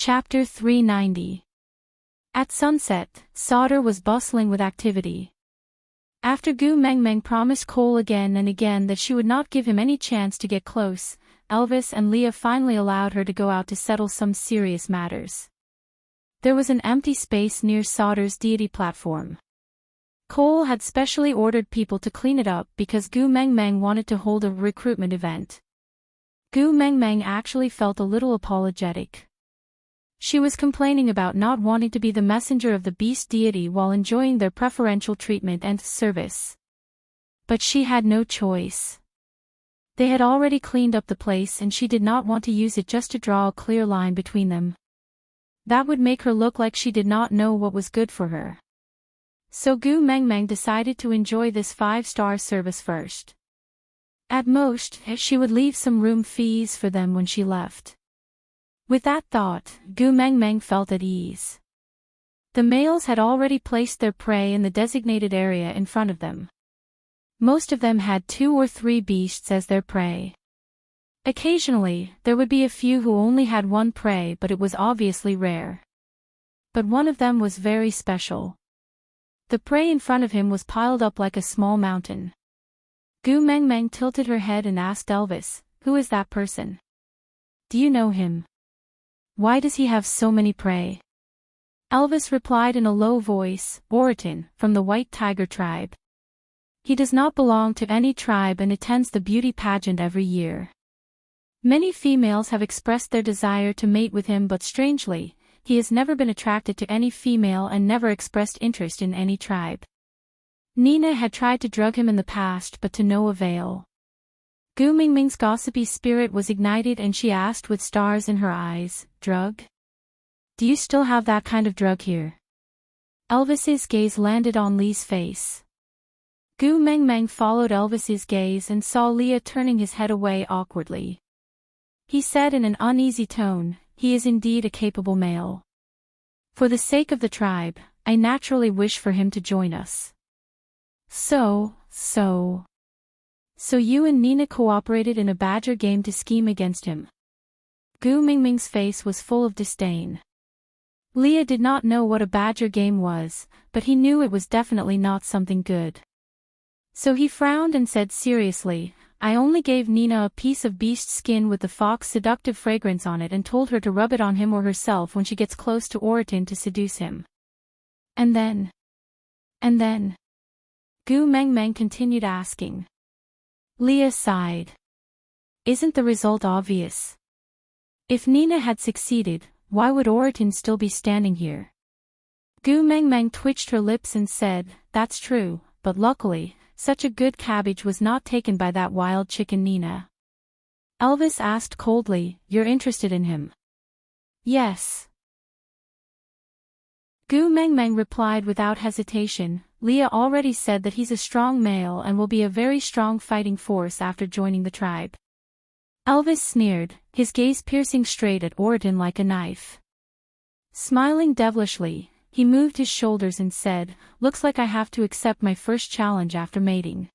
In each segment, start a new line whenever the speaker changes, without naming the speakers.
Chapter 390. At sunset, Sauter was bustling with activity. After Gu Mengmeng promised Cole again and again that she would not give him any chance to get close, Elvis and Leah finally allowed her to go out to settle some serious matters. There was an empty space near Sauter's deity platform. Cole had specially ordered people to clean it up because Gu Mengmeng wanted to hold a recruitment event. Gu Mengmeng actually felt a little apologetic. She was complaining about not wanting to be the messenger of the beast deity while enjoying their preferential treatment and service. But she had no choice. They had already cleaned up the place and she did not want to use it just to draw a clear line between them. That would make her look like she did not know what was good for her. So Gu Mengmeng decided to enjoy this 5-star service first. At most, she would leave some room fees for them when she left. With that thought, Gu Mengmeng felt at ease. The males had already placed their prey in the designated area in front of them. Most of them had 2 or 3 beasts as their prey. Occasionally, there would be a few who only had 1 prey, but it was obviously rare. But one of them was very special. The prey in front of him was piled up like a small mountain. Gu Mengmeng tilted her head and asked Elvis, "Who is that person? Do you know him? Why does he have so many prey?" Elvis replied in a low voice, "Oriton, from the White Tiger tribe. He does not belong to any tribe and attends the beauty pageant every year. Many females have expressed their desire to mate with him, but strangely, he has never been attracted to any female and never expressed interest in any tribe. Nina had tried to drug him in the past but to no avail." Gu Mingming's gossipy spirit was ignited and she asked with stars in her eyes, "Drug? Do you still have that kind of drug here?" Elvis's gaze landed on Lee's face. Gu Mengmeng followed Elvis's gaze and saw Leah turning his head away awkwardly. He said in an uneasy tone, "He is indeed a capable male. For the sake of the tribe, I naturally wish for him to join us." So you and Nina cooperated in a badger game to scheme against him." Gu Mingming's face was full of disdain. Leah did not know what a badger game was, but he knew it was definitely not something good. So he frowned and said seriously, "I only gave Nina a piece of beast skin with the fox seductive fragrance on it and told her to rub it on him or herself when she gets close to Oriton to seduce him. And then? Gu Mengmeng continued asking. Leah sighed. "Isn't the result obvious? If Nina had succeeded, why would Oriton still be standing here?" Gu Mengmeng twitched her lips and said, "That's true, but luckily, such a good cabbage was not taken by that wild chicken Nina." Elvis asked coldly, "You're interested in him?" "Yes." Gu Mengmeng replied without hesitation, "Leah already said that he's a strong male and will be a very strong fighting force after joining the tribe." Elvis sneered, his gaze piercing straight at Oriton like a knife. Smiling devilishly, he moved his shoulders and said, "Looks like I have to accept my first challenge after mating."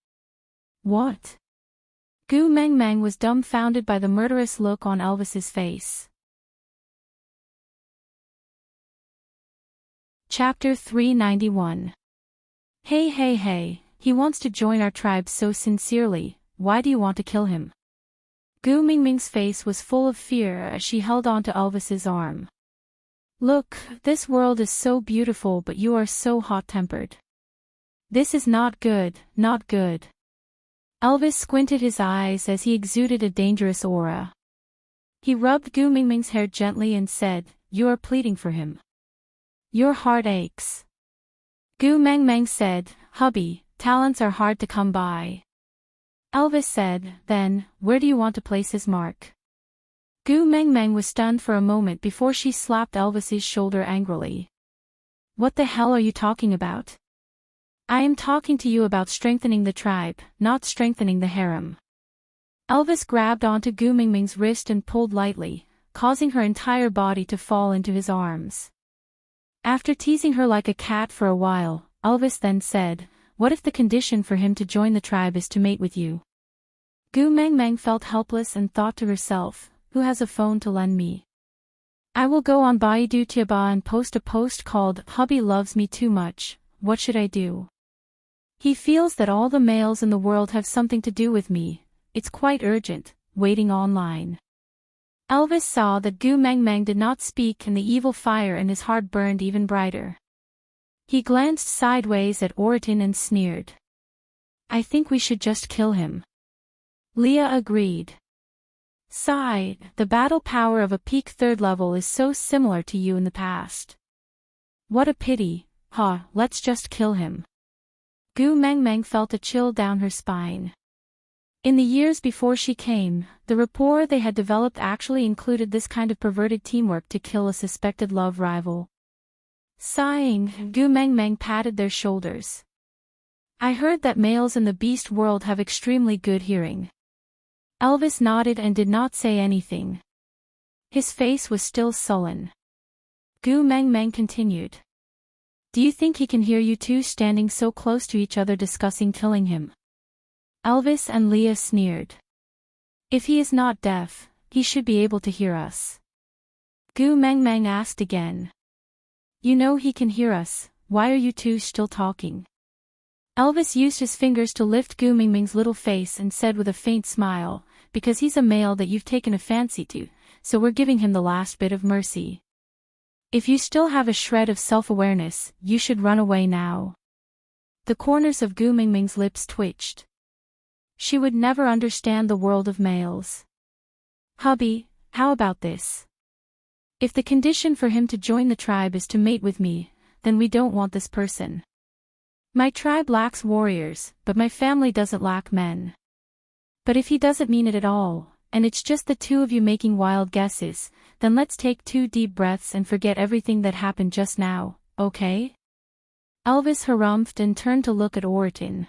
"What?" Gu Mengmeng was dumbfounded by the murderous look on Elvis's face. Chapter 391. Hey, he wants to join our tribe so sincerely, why do you want to kill him?" Gu Mingming's face was full of fear as she held onto Elvis's arm. "Look, this world is so beautiful but you are so hot-tempered. This is not good, not good." Elvis squinted his eyes as he exuded a dangerous aura. He rubbed Gu Mingming's hair gently and said, "You are pleading for him. Your heart aches." Gu Mengmeng said, "Hubby, talents are hard to come by." Elvis said, "Then, where do you want to place his mark?" Gu Mengmeng was stunned for a moment before she slapped Elvis's shoulder angrily. "What the hell are you talking about? I am talking to you about strengthening the tribe, not strengthening the harem." Elvis grabbed onto Gu Mingming's wrist and pulled lightly, causing her entire body to fall into his arms. After teasing her like a cat for a while, Elvis then said, "What if the condition for him to join the tribe is to mate with you?" Gu Mengmeng felt helpless and thought to herself, "Who has a phone to lend me?" I will go on Baidu and post a post called "Hubby Loves Me Too Much, What Should I Do?" He feels that all the males in the world have something to do with me. It's quite urgent, waiting online. Elvis saw that Gu Mengmeng did not speak and the evil fire in his heart burned even brighter. He glanced sideways at Oriton and sneered. I think we should just kill him. Leah agreed. Sigh, the battle power of a peak third level is so similar to you in the past. What a pity, let's just kill him. Gu Mengmeng felt a chill down her spine. In the years before she came, the rapport they had developed actually included this kind of perverted teamwork to kill a suspected love rival. Sighing, Gu Mengmeng patted their shoulders. I heard that males in the beast world have extremely good hearing. Elvis nodded and did not say anything. His face was still sullen. Gu Mengmeng continued. Do you think he can hear you two standing so close to each other discussing killing him? Elvis and Leah sneered. If he is not deaf, he should be able to hear us. Gu Mengmeng asked again. You know he can hear us, why are you two still talking? Elvis used his fingers to lift Gu Mengmeng's little face and said with a faint smile, because he's a male that you've taken a fancy to, so we're giving him the last bit of mercy. If you still have a shred of self-awareness, you should run away now. The corners of Gu Mengmeng's lips twitched. She would never understand the world of males. Hubby, how about this? If the condition for him to join the tribe is to mate with me, then we don't want this person. My tribe lacks warriors, but my family doesn't lack men. But if he doesn't mean it at all, and it's just the two of you making wild guesses, then let's take 2 deep breaths and forget everything that happened just now, okay? Elvis harumphed and turned to look at Oriton.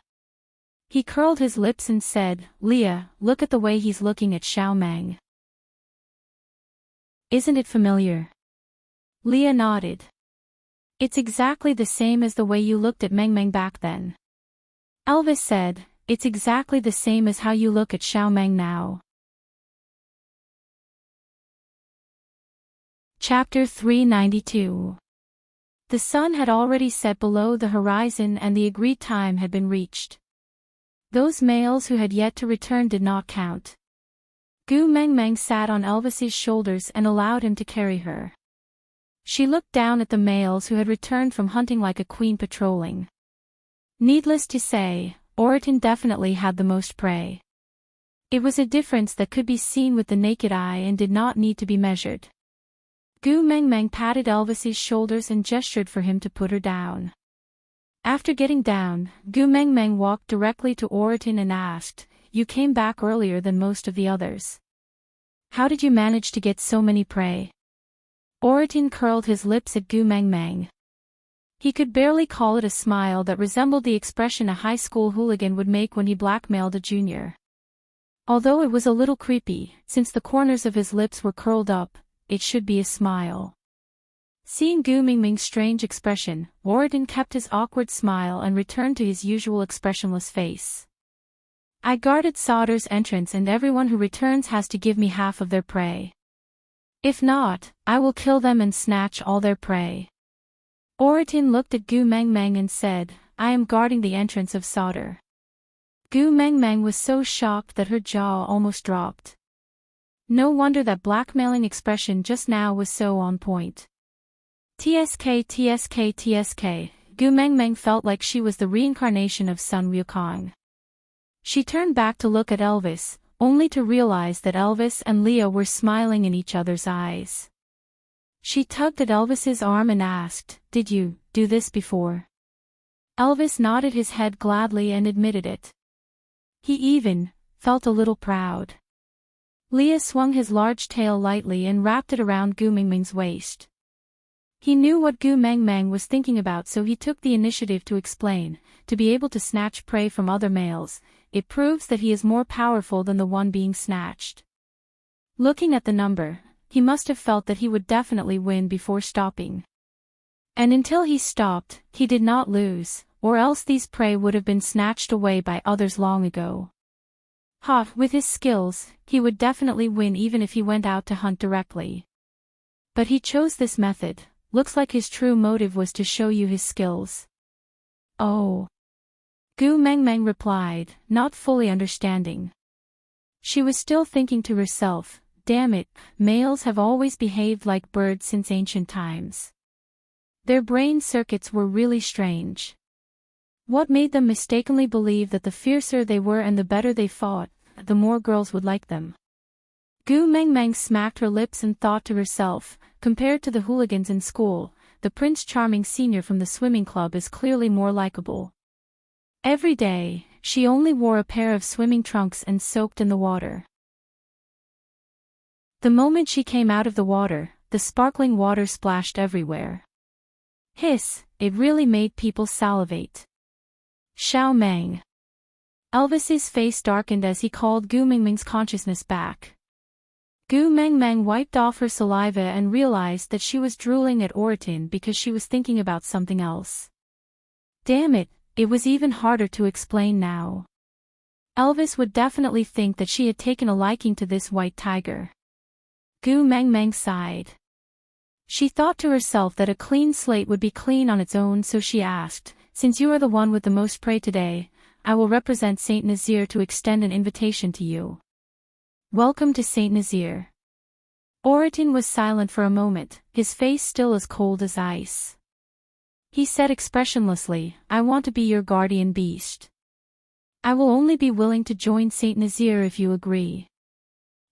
He curled his lips and said, Leah, look at the way he's looking at Xiao Meng. Isn't it familiar? Leah nodded. It's exactly the same as the way you looked at Meng Meng back then. Elvis said, it's exactly the same as how you look at Xiao Meng now. Chapter 392. The sun had already set below the horizon and the agreed time had been reached. Those males who had yet to return did not count. Gu Mengmeng sat on Elvis's shoulders and allowed him to carry her. She looked down at the males who had returned from hunting like a queen patrolling. Needless to say, Oriton definitely had the most prey. It was a difference that could be seen with the naked eye and did not need to be measured. Gu Mengmeng patted Elvis's shoulders and gestured for him to put her down. After getting down, Gu Mengmeng walked directly to Oriton and asked, You came back earlier than most of the others. How did you manage to get so many prey? Oriton curled his lips at Gu Mengmeng. He could barely call it a smile that resembled the expression a high school hooligan would make when he blackmailed a junior. Although it was a little creepy, since the corners of his lips were curled up, it should be a smile. Seeing Gu Mengmeng's strange expression, Oriton kept his awkward smile and returned to his usual expressionless face. I guarded Sauter's entrance and everyone who returns has to give me half of their prey. If not, I will kill them and snatch all their prey. Oriton looked at Gu Mengmeng and said, I am guarding the entrance of Sauter. Gu Mengmeng was so shocked that her jaw almost dropped. No wonder that blackmailing expression just now was so on point. TSK. Gu Mengmeng felt like she was the reincarnation of Sun Wukong. She turned back to look at Elvis, only to realize that Elvis and Leah were smiling in each other's eyes. She tugged at Elvis's arm and asked, Did you do this before? Elvis nodded his head gladly and admitted it. He even felt a little proud. Leah swung his large tail lightly and wrapped it around Gu Mengmeng's waist. He knew what Gu Mengmeng was thinking about, so he took the initiative to explain, to be able to snatch prey from other males, it proves that he is more powerful than the one being snatched. Looking at the number, he must have felt that he would definitely win before stopping. And until he stopped, he did not lose, or else these prey would have been snatched away by others long ago. With his skills, he would definitely win even if he went out to hunt directly. But he chose this method. Looks like his true motive was to show you his skills. Oh. Gu Mengmeng replied, not fully understanding. She was still thinking to herself, damn it, males have always behaved like birds since ancient times. Their brain circuits were really strange. What made them mistakenly believe that the fiercer they were and the better they fought, the more girls would like them? Gu Mengmeng smacked her lips and thought to herself, compared to the hooligans in school, the Prince Charming senior from the swimming club is clearly more likable. Every day, she only wore a pair of swimming trunks and soaked in the water. The moment she came out of the water, the sparkling water splashed everywhere. Hiss, it really made people salivate. Xiao Meng. Elvis's face darkened as he called Gu Mengmeng's consciousness back. Gu Mengmeng wiped off her saliva and realized that she was drooling at Oritin because she was thinking about something else. Damn it, it was even harder to explain now. Elvis would definitely think that she had taken a liking to this white tiger. Gu Mengmeng sighed. She thought to herself that a clean slate would be clean on its own, so she asked, since you are the one with the most prey today, I will represent Saint Nazir to extend an invitation to you. Welcome to Saint Nazir. Oritin was silent for a moment, his face still as cold as ice. He said expressionlessly, I want to be your guardian beast. I will only be willing to join Saint Nazir if you agree.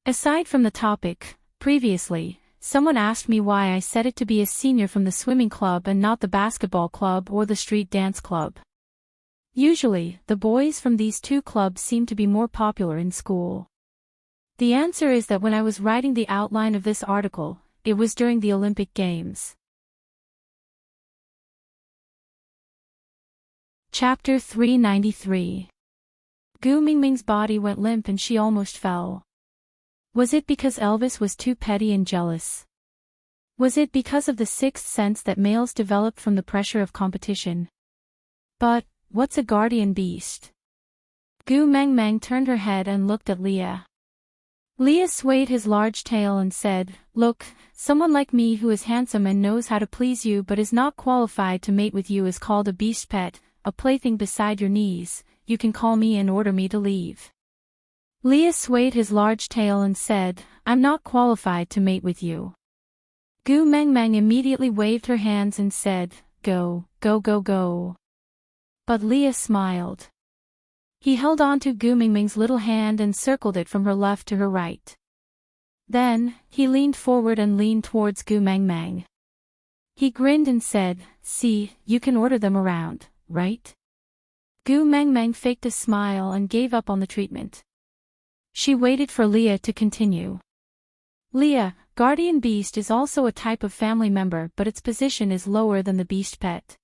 Aside from the topic, previously, someone asked me why I set it to be a senior from the swimming club and not the basketball club or the street dance club. Usually, the boys from these two clubs seem to be more popular in school. The answer is that when I was writing the outline of this article, it was during the Olympic Games. Chapter 393. Gu Mengmeng's body went limp and she almost fell. Was it because Elvis was too petty and jealous? Was it because of the sixth sense that males develop from the pressure of competition? But, what's a guardian beast? Gu Mengmeng turned her head and looked at Leah. Leah swayed his large tail and said, look, someone like me who is handsome and knows how to please you but is not qualified to mate with you is called a beast pet, a plaything beside your knees. You can call me and order me to leave. Leah swayed his large tail and said, I'm not qualified to mate with you. Gu Mengmeng immediately waved her hands and said, go, go, go, go. But Leah smiled. He held on to Gu Mengmeng's little hand and circled it from her left to her right. Then, he leaned forward and leaned towards Gu Mengmeng. He grinned and said, see, you can order them around, right? Gu Mengmeng faked a smile and gave up on the treatment. She waited for Leah to continue. Leah, guardian beast is also a type of family member, but its position is lower than the beast pet.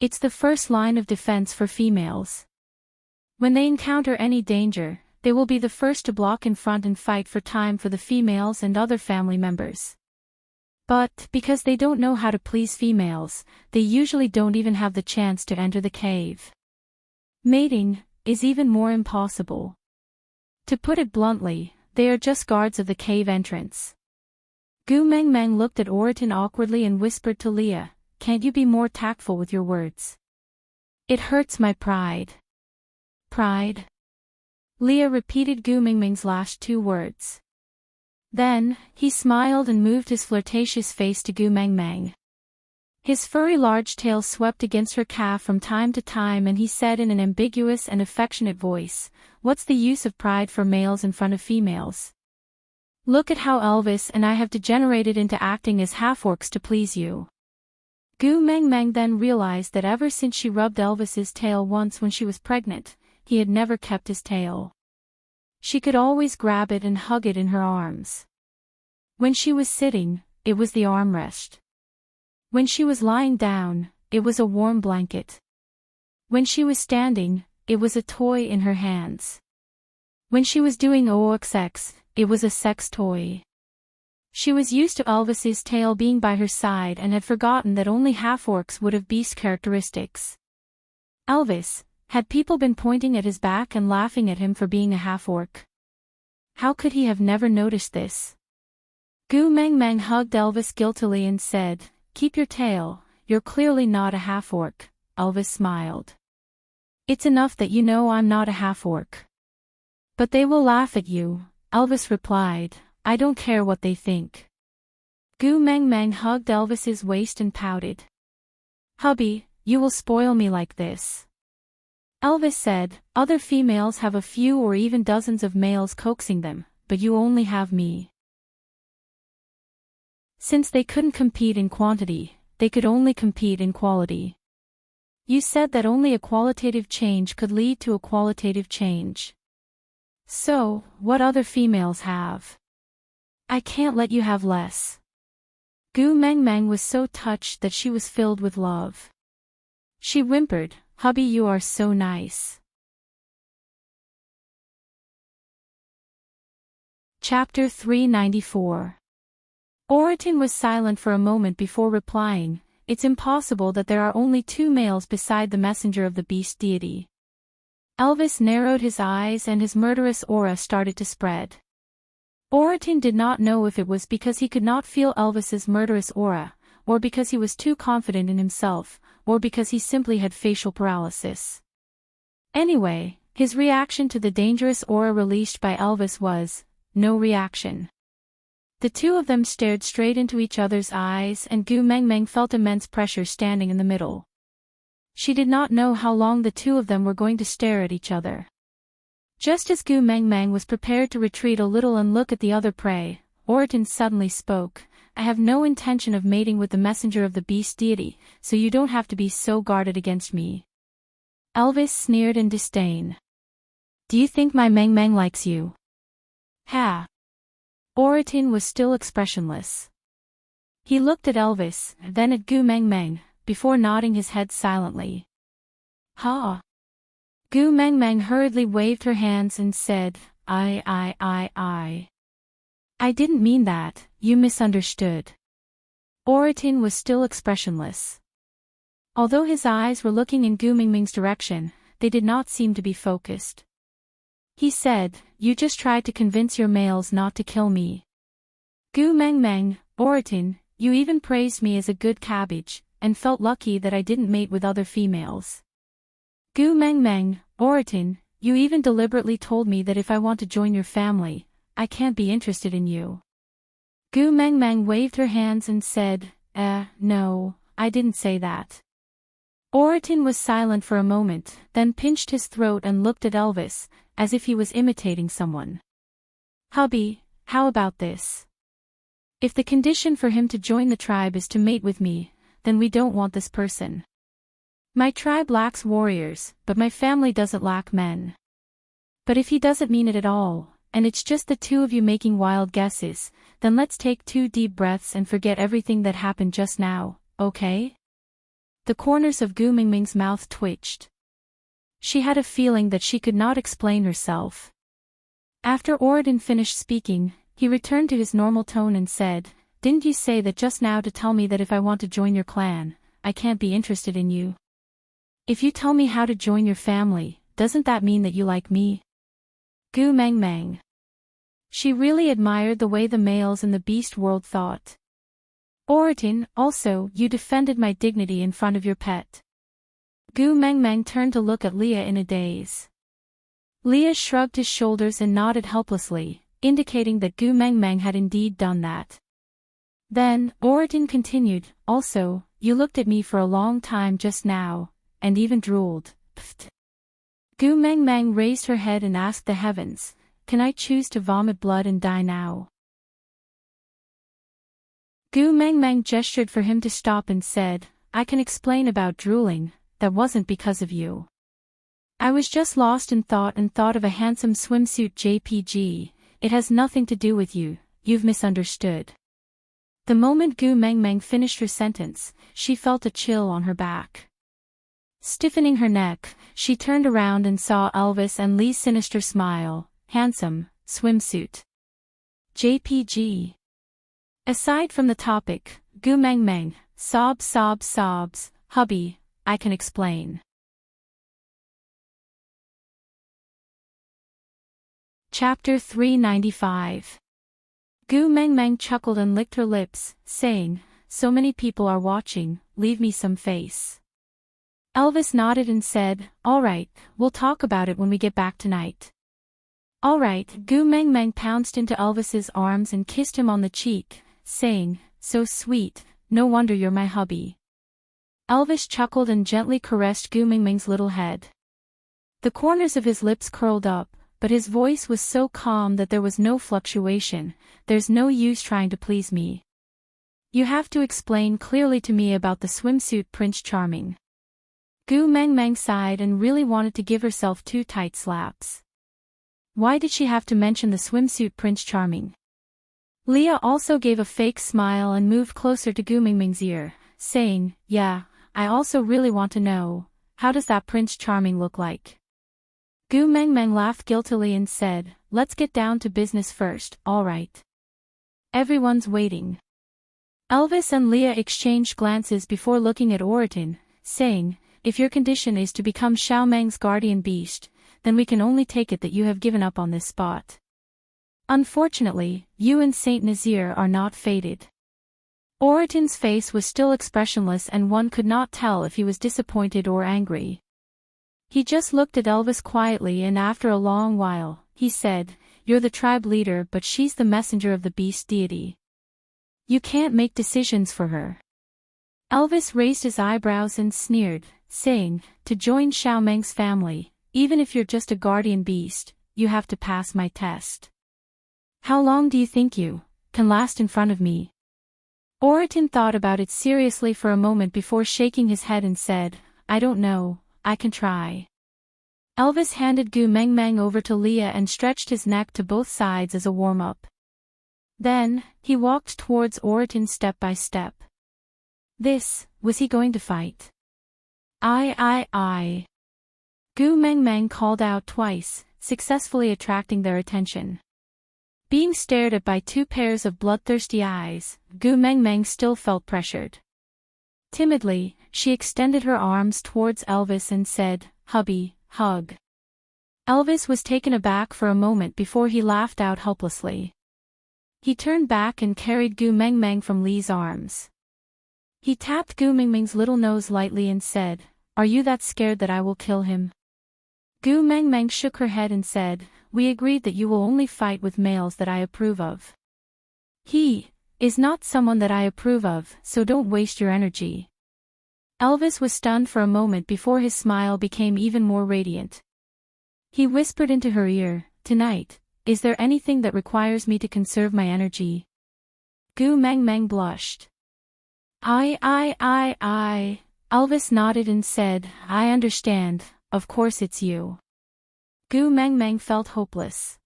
It's the first line of defense for females. When they encounter any danger, they will be the first to block in front and fight for time for the females and other family members. But, because they don't know how to please females, they usually don't even have the chance to enter the cave. Mating is even more impossible. To put it bluntly, they are just guards of the cave entrance. Gu Mengmeng looked at Oritin awkwardly and whispered to Leah, can't you be more tactful with your words? It hurts my pride. Pride? Leah repeated Gu Mengmeng's last two words. Then, he smiled and moved his flirtatious face to Gu Mengmeng. His furry large tail swept against her calf from time to time and he said in an ambiguous and affectionate voice, what's the use of pride for males in front of females? Look at how Elvis and I have degenerated into acting as half-orcs to please you. Gu Mengmeng then realized that ever since she rubbed Elvis's tail once when she was pregnant, he had never kept his tail. She could always grab it and hug it in her arms. When she was sitting, it was the armrest. When she was lying down, it was a warm blanket. When she was standing, it was a toy in her hands. When she was doing OXX, it was a sex toy. She was used to Elvis's tail being by her side and had forgotten that only half-orcs would have beast characteristics. Elvis, had people been pointing at his back and laughing at him for being a half-orc? How could he have never noticed this? Gu Meng Meng hugged Elvis guiltily and said, "Keep your tail, you're clearly not a half-orc." Elvis smiled. "It's enough that you know I'm not a half-orc." "But they will laugh at you," Elvis replied. "I don't care what they think." Gu Meng Meng hugged Elvis's waist and pouted. "Hubby, you will spoil me like this." Elvis said, "Other females have a few or even dozens of males coaxing them, but you only have me." Since they couldn't compete in quantity, they could only compete in quality. You said that only a qualitative change could lead to a qualitative change. So, what other females have? I can't let you have less. Gu Meng Meng was so touched that she was filled with love. She whimpered, "Hubby, you are so nice." Chapter 394. Oriton was silent for a moment before replying, "It's impossible that there are only two males beside the messenger of the beast deity." Elvis narrowed his eyes and his murderous aura started to spread. Oriton did not know if it was because he could not feel Elvis's murderous aura, or because he was too confident in himself, or because he simply had facial paralysis. Anyway, his reaction to the dangerous aura released by Elvis was no reaction. The two of them stared straight into each other's eyes and Gu Meng Meng felt immense pressure standing in the middle. She did not know how long the two of them were going to stare at each other. Just as Gu Meng Meng was prepared to retreat a little and look at the other prey, Oriton suddenly spoke, "I have no intention of mating with the messenger of the beast deity, so you don't have to be so guarded against me." Elvis sneered in disdain. "Do you think my Meng Meng likes you?" "Ha!" Oriton was still expressionless. He looked at Elvis, then at Gu Meng Meng, before nodding his head silently. "Ha!" Gu Meng Meng hurriedly waved her hands and said, I didn't mean that, you misunderstood." Oriton was still expressionless. Although his eyes were looking in Gu Meng Meng's direction, they did not seem to be focused. He said, "You just tried to convince your males not to kill me." Gu Meng Meng, Oriton, you even praised me as a good cabbage, and felt lucky that I didn't mate with other females. Gu Meng Meng, Oriton, you even deliberately told me that if I want to join your family, I can't be interested in you. Gu Meng Meng waved her hands and said, no, I didn't say that." Oriton was silent for a moment, then pinched his throat and looked at Elvis, as if he was imitating someone. "Hubby, how about this? If the condition for him to join the tribe is to mate with me, then we don't want this person. My tribe lacks warriors, but my family doesn't lack men. But if he doesn't mean it at all, and it's just the two of you making wild guesses, then let's take 2 deep breaths and forget everything that happened just now, okay?" The corners of Gu Meng Meng's mouth twitched. She had a feeling that she could not explain herself. After Oriton finished speaking, he returned to his normal tone and said, "Didn't you say that just now to tell me that if I want to join your clan, I can't be interested in you? If you tell me how to join your family, doesn't that mean that you like me?" Gu Meng Meng. She really admired the way the males in the beast world thought. "Oriton, also, you defended my dignity in front of your pet." Gu Meng Meng turned to look at Leah in a daze. Leah shrugged his shoulders and nodded helplessly, indicating that Gu Meng Meng had indeed done that. Then, Oriton continued, "Also, you looked at me for a long time just now, and even drooled." Pfft. Gu Meng Meng raised her head and asked the heavens, "Can I choose to vomit blood and die now?" Gu Meng Meng gestured for him to stop and said, "I can explain about drooling, that wasn't because of you. I was just lost in thought and thought of a handsome swimsuit JPG, it has nothing to do with you, you've misunderstood." The moment Gu Meng Meng finished her sentence, she felt a chill on her back. Stiffening her neck, she turned around and saw Elvis and Lee's sinister smile, handsome, swimsuit. JPG. Aside from the topic, Gu Meng Meng, sobs, hubby, I can explain. Chapter 395. Gu Mengmeng chuckled and licked her lips, saying, so many people are watching, leave me some face. Elvis nodded and said, alright, we'll talk about it when we get back tonight. Alright, Gu Mengmeng pounced into Elvis's arms and kissed him on the cheek, saying, so sweet, no wonder you're my hubby. Elvis chuckled and gently caressed Gu Mengmeng's little head. The corners of his lips curled up, but his voice was so calm that there was no fluctuation. There's no use trying to please me. You have to explain clearly to me about the swimsuit Prince Charming. Gu Mengmeng sighed and really wanted to give herself 2 tight slaps. Why did she have to mention the swimsuit Prince Charming? Leah also gave a fake smile and moved closer to Gu Mengmeng's ear, saying, yeah, I also really want to know, how does that Prince Charming look like? Gu Mengmeng laughed guiltily and said, let's get down to business first, alright. Everyone's waiting. Elvis and Leah exchanged glances before looking at Oriton, saying, if your condition is to become Xiao Meng's guardian beast, then we can only take it that you have given up on this spot. Unfortunately, you and Saint Nazir are not fated. Oriton's face was still expressionless and one could not tell if he was disappointed or angry. He just looked at Elvis quietly and after a long while, he said, you're the tribe leader but she's the messenger of the beast deity. You can't make decisions for her. Elvis raised his eyebrows and sneered, saying, to join Xiao Meng's family, even if you're just a guardian beast, you have to pass my test. How long do you think you can last in front of me? Oriton thought about it seriously for a moment before shaking his head and said, I don't know, I can try. Elvis handed Gu Mengmeng over to Leah and stretched his neck to both sides as a warm-up. Then, he walked towards Oriton step by step. Was he going to fight? I. Gu Mengmeng called out twice, successfully attracting their attention. Being stared at by 2 pairs of bloodthirsty eyes, Gu Mengmeng still felt pressured. Timidly, she extended her arms towards Elvis and said, hubby, hug. Elvis was taken aback for a moment before he laughed out helplessly. He turned back and carried Gu Mengmeng from Lee's arms. He tapped Gu Mengmeng's little nose lightly and said, are you that scared that I will kill him? Gu Mengmeng shook her head and said, we agreed that you will only fight with males that I approve of. He is not someone that I approve of, so don't waste your energy. Elvis was stunned for a moment before his smile became even more radiant. He whispered into her ear, tonight, is there anything that requires me to conserve my energy? Gu Mengmeng blushed. I. Elvis nodded and said, I understand, of course it's you. Gu Mengmeng felt hopeless.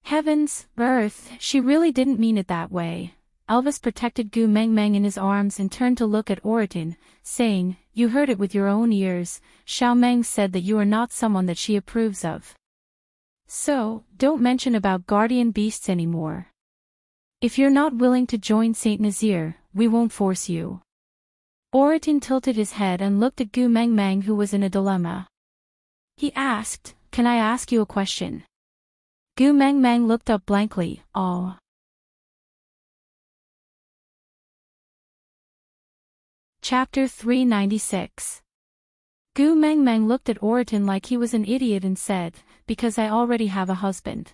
Heavens, earth, she really didn't mean it that way. Elvis protected Gu Mengmeng in his arms and turned to look at Oriton, saying, you heard it with your own ears, Xiao Meng said that you are not someone that she approves of. So, don't mention about guardian beasts anymore. If you're not willing to join Saint Nazir, we won't force you. Oriton tilted his head and looked at Gu Mengmeng who was in a dilemma. He asked, can I ask you a question? Gu Mengmeng looked up blankly, aw. Chapter 396. Gu Mengmeng looked at Oriton like he was an idiot and said, because I already have a husband.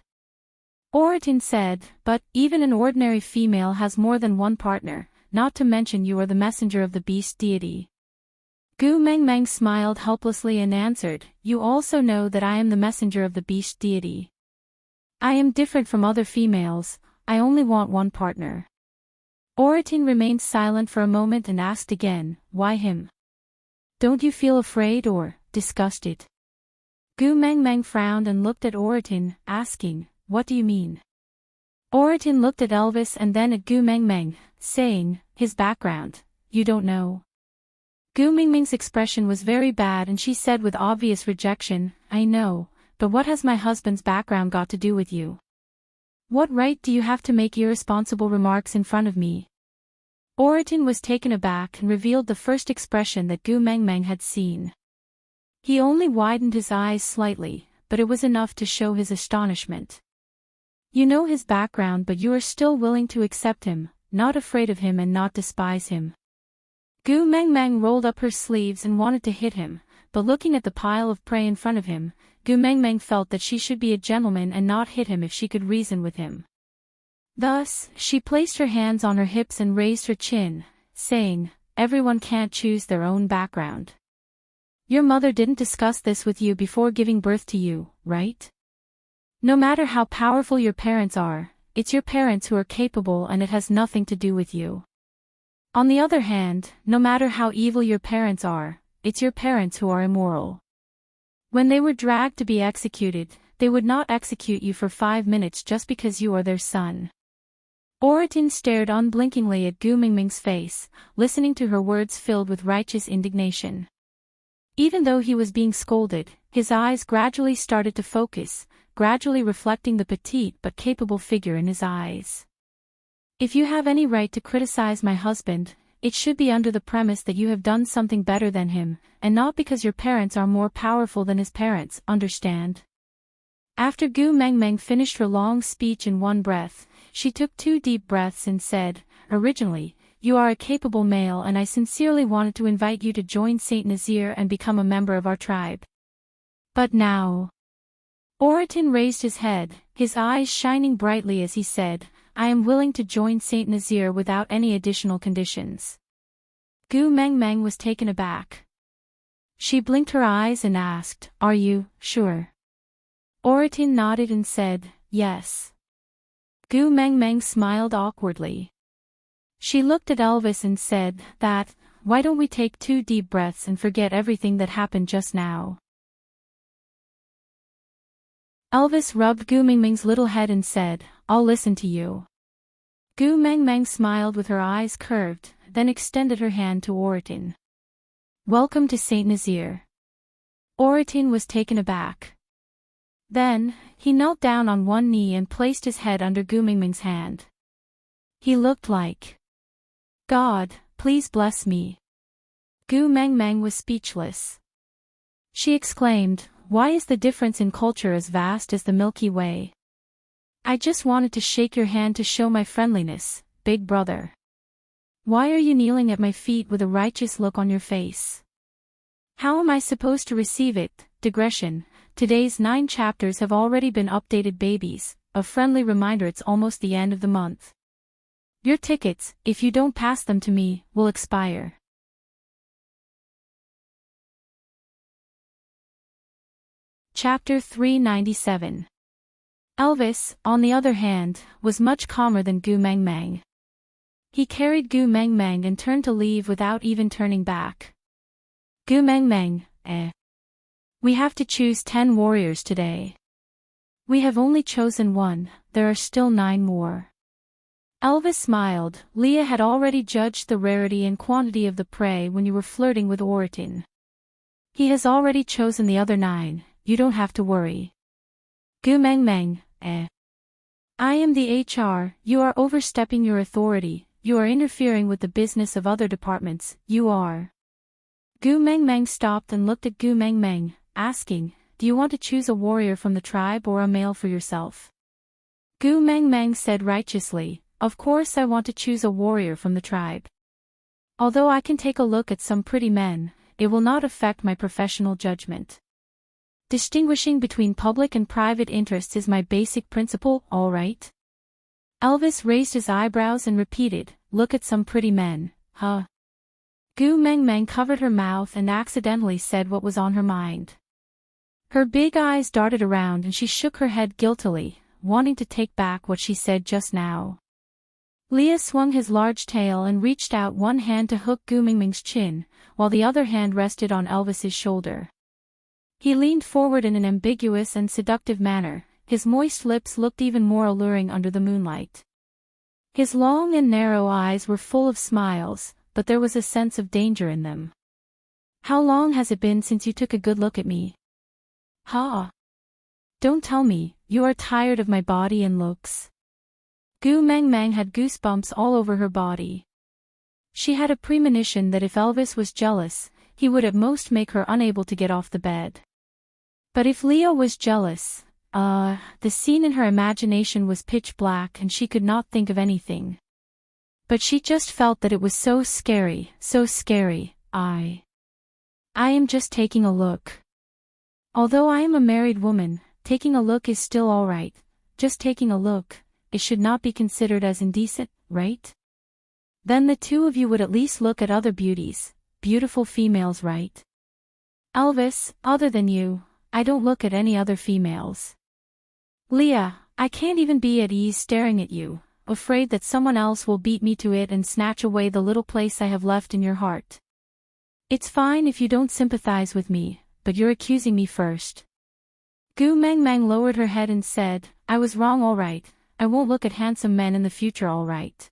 Oriton said, but, even an ordinary female has more than one partner, not to mention you are the messenger of the beast deity. Gu Mengmeng smiled helplessly and answered, you also know that I am the messenger of the beast deity. I am different from other females, I only want one partner. Oriton remained silent for a moment and asked again, why him? Don't you feel afraid or disgusted? Gu Mengmeng frowned and looked at Oriton, asking, what do you mean? Oriton looked at Elvis and then at Gu Mengmeng, saying, his background, you don't know. Gu Mengmeng's expression was very bad and she said with obvious rejection, I know, but what has my husband's background got to do with you? What right do you have to make irresponsible remarks in front of me? Oriton was taken aback and revealed the first expression that Gu Mengmeng had seen. He only widened his eyes slightly, but it was enough to show his astonishment. You know his background, but you are still willing to accept him, not afraid of him and not despise him. Gu Mengmeng rolled up her sleeves and wanted to hit him, but looking at the pile of prey in front of him, Gu Mengmeng felt that she should be a gentleman and not hit him if she could reason with him. Thus, she placed her hands on her hips and raised her chin, saying, "Everyone can't choose their own background. Your mother didn't discuss this with you before giving birth to you, right? No matter how powerful your parents are, it's your parents who are capable and it has nothing to do with you. On the other hand, no matter how evil your parents are, it's your parents who are immoral. When they were dragged to be executed, they would not execute you for 5 minutes just because you are their son." Oratin stared unblinkingly at Gu Mingming's face, listening to her words filled with righteous indignation. Even though he was being scolded, his eyes gradually started to focus, gradually reflecting the petite but capable figure in his eyes. "If you have any right to criticize my husband, it should be under the premise that you have done something better than him, and not because your parents are more powerful than his parents, understand?" After Gu Mengmeng finished her long speech in one breath, she took 2 deep breaths and said, "Originally, you are a capable male and I sincerely wanted to invite you to join Saint Nazir and become a member of our tribe. But now..." Oratin raised his head, his eyes shining brightly as he said, "I am willing to join Saint Nazir without any additional conditions." Gu Mengmeng was taken aback. She blinked her eyes and asked, "Are you sure?" Oratin nodded and said, "Yes." Gu Mengmeng smiled awkwardly. She looked at Elvis and said, "Why don't we take 2 deep breaths and forget everything that happened just now?" Elvis rubbed Gu Mengmeng's little head and said, "I'll listen to you." Gu Mengmeng smiled with her eyes curved, then extended her hand to Oratin. "Welcome to Saint Nazir." Oratin was taken aback. Then, he knelt down on one knee and placed his head under Gu Mingming's hand. He looked like, "God, please bless me." Gu Mengmeng was speechless. She exclaimed, "Why is the difference in culture as vast as the Milky Way? I just wanted to shake your hand to show my friendliness, big brother. Why are you kneeling at my feet with a righteous look on your face? How am I supposed to receive it?" Digression. Today's 9 chapters have already been updated, babies. A friendly reminder, it's almost the end of the month. Your tickets, if you don't pass them to me, will expire. Chapter 397. Elvis, on the other hand, was much calmer than Gu Mengmeng. He carried Gu Mengmeng and turned to leave without even turning back. "Gu Mengmeng, we have to choose 10 warriors today. We have only chosen 1, there are still 9 more." Elvis smiled. "Leah had already judged the rarity and quantity of the prey when you were flirting with Oratin. He has already chosen the other 9, you don't have to worry." Gu Mengmeng, I am the HR, you are overstepping your authority, you are interfering with the business of other departments, you are. Gu Mengmeng stopped and looked at Gu Mengmeng, asking, "Do you want to choose a warrior from the tribe or a male for yourself?" Gu Mengmeng said righteously, "Of course I want to choose a warrior from the tribe. Although I can take a look at some pretty men, it will not affect my professional judgment. Distinguishing between public and private interests is my basic principle, all right?" Elvis raised his eyebrows and repeated, "Look at some pretty men, huh?" Gu Mengmeng covered her mouth and accidentally said what was on her mind. Her big eyes darted around and she shook her head guiltily, wanting to take back what she said just now. Leah swung his large tail and reached out one hand to hook Gu Mingming's chin, while the other hand rested on Elvis's shoulder. He leaned forward in an ambiguous and seductive manner, his moist lips looked even more alluring under the moonlight. His long and narrow eyes were full of smiles, but there was a sense of danger in them. "How long has it been since you took a good look at me? Huh? Don't tell me, you are tired of my body and looks." Gu Mengmeng had goosebumps all over her body. She had a premonition that if Elvis was jealous, he would at most make her unable to get off the bed. But if Leah was jealous, The scene in her imagination was pitch black and she could not think of anything. But she just felt that it was so scary, so scary. I am just taking a look. Although I am a married woman, taking a look is still alright. Just taking a look, it should not be considered as indecent, right? Then the two of you would at least look at other beauties, beautiful females, right? Elvis, other than you, I don't look at any other females. Leah, I can't even be at ease staring at you, afraid that someone else will beat me to it and snatch away the little place I have left in your heart. It's fine if you don't sympathize with me, but you're accusing me first. Gu Meng Meng lowered her head and said, I was wrong, alright, I won't look at handsome men in the future, alright.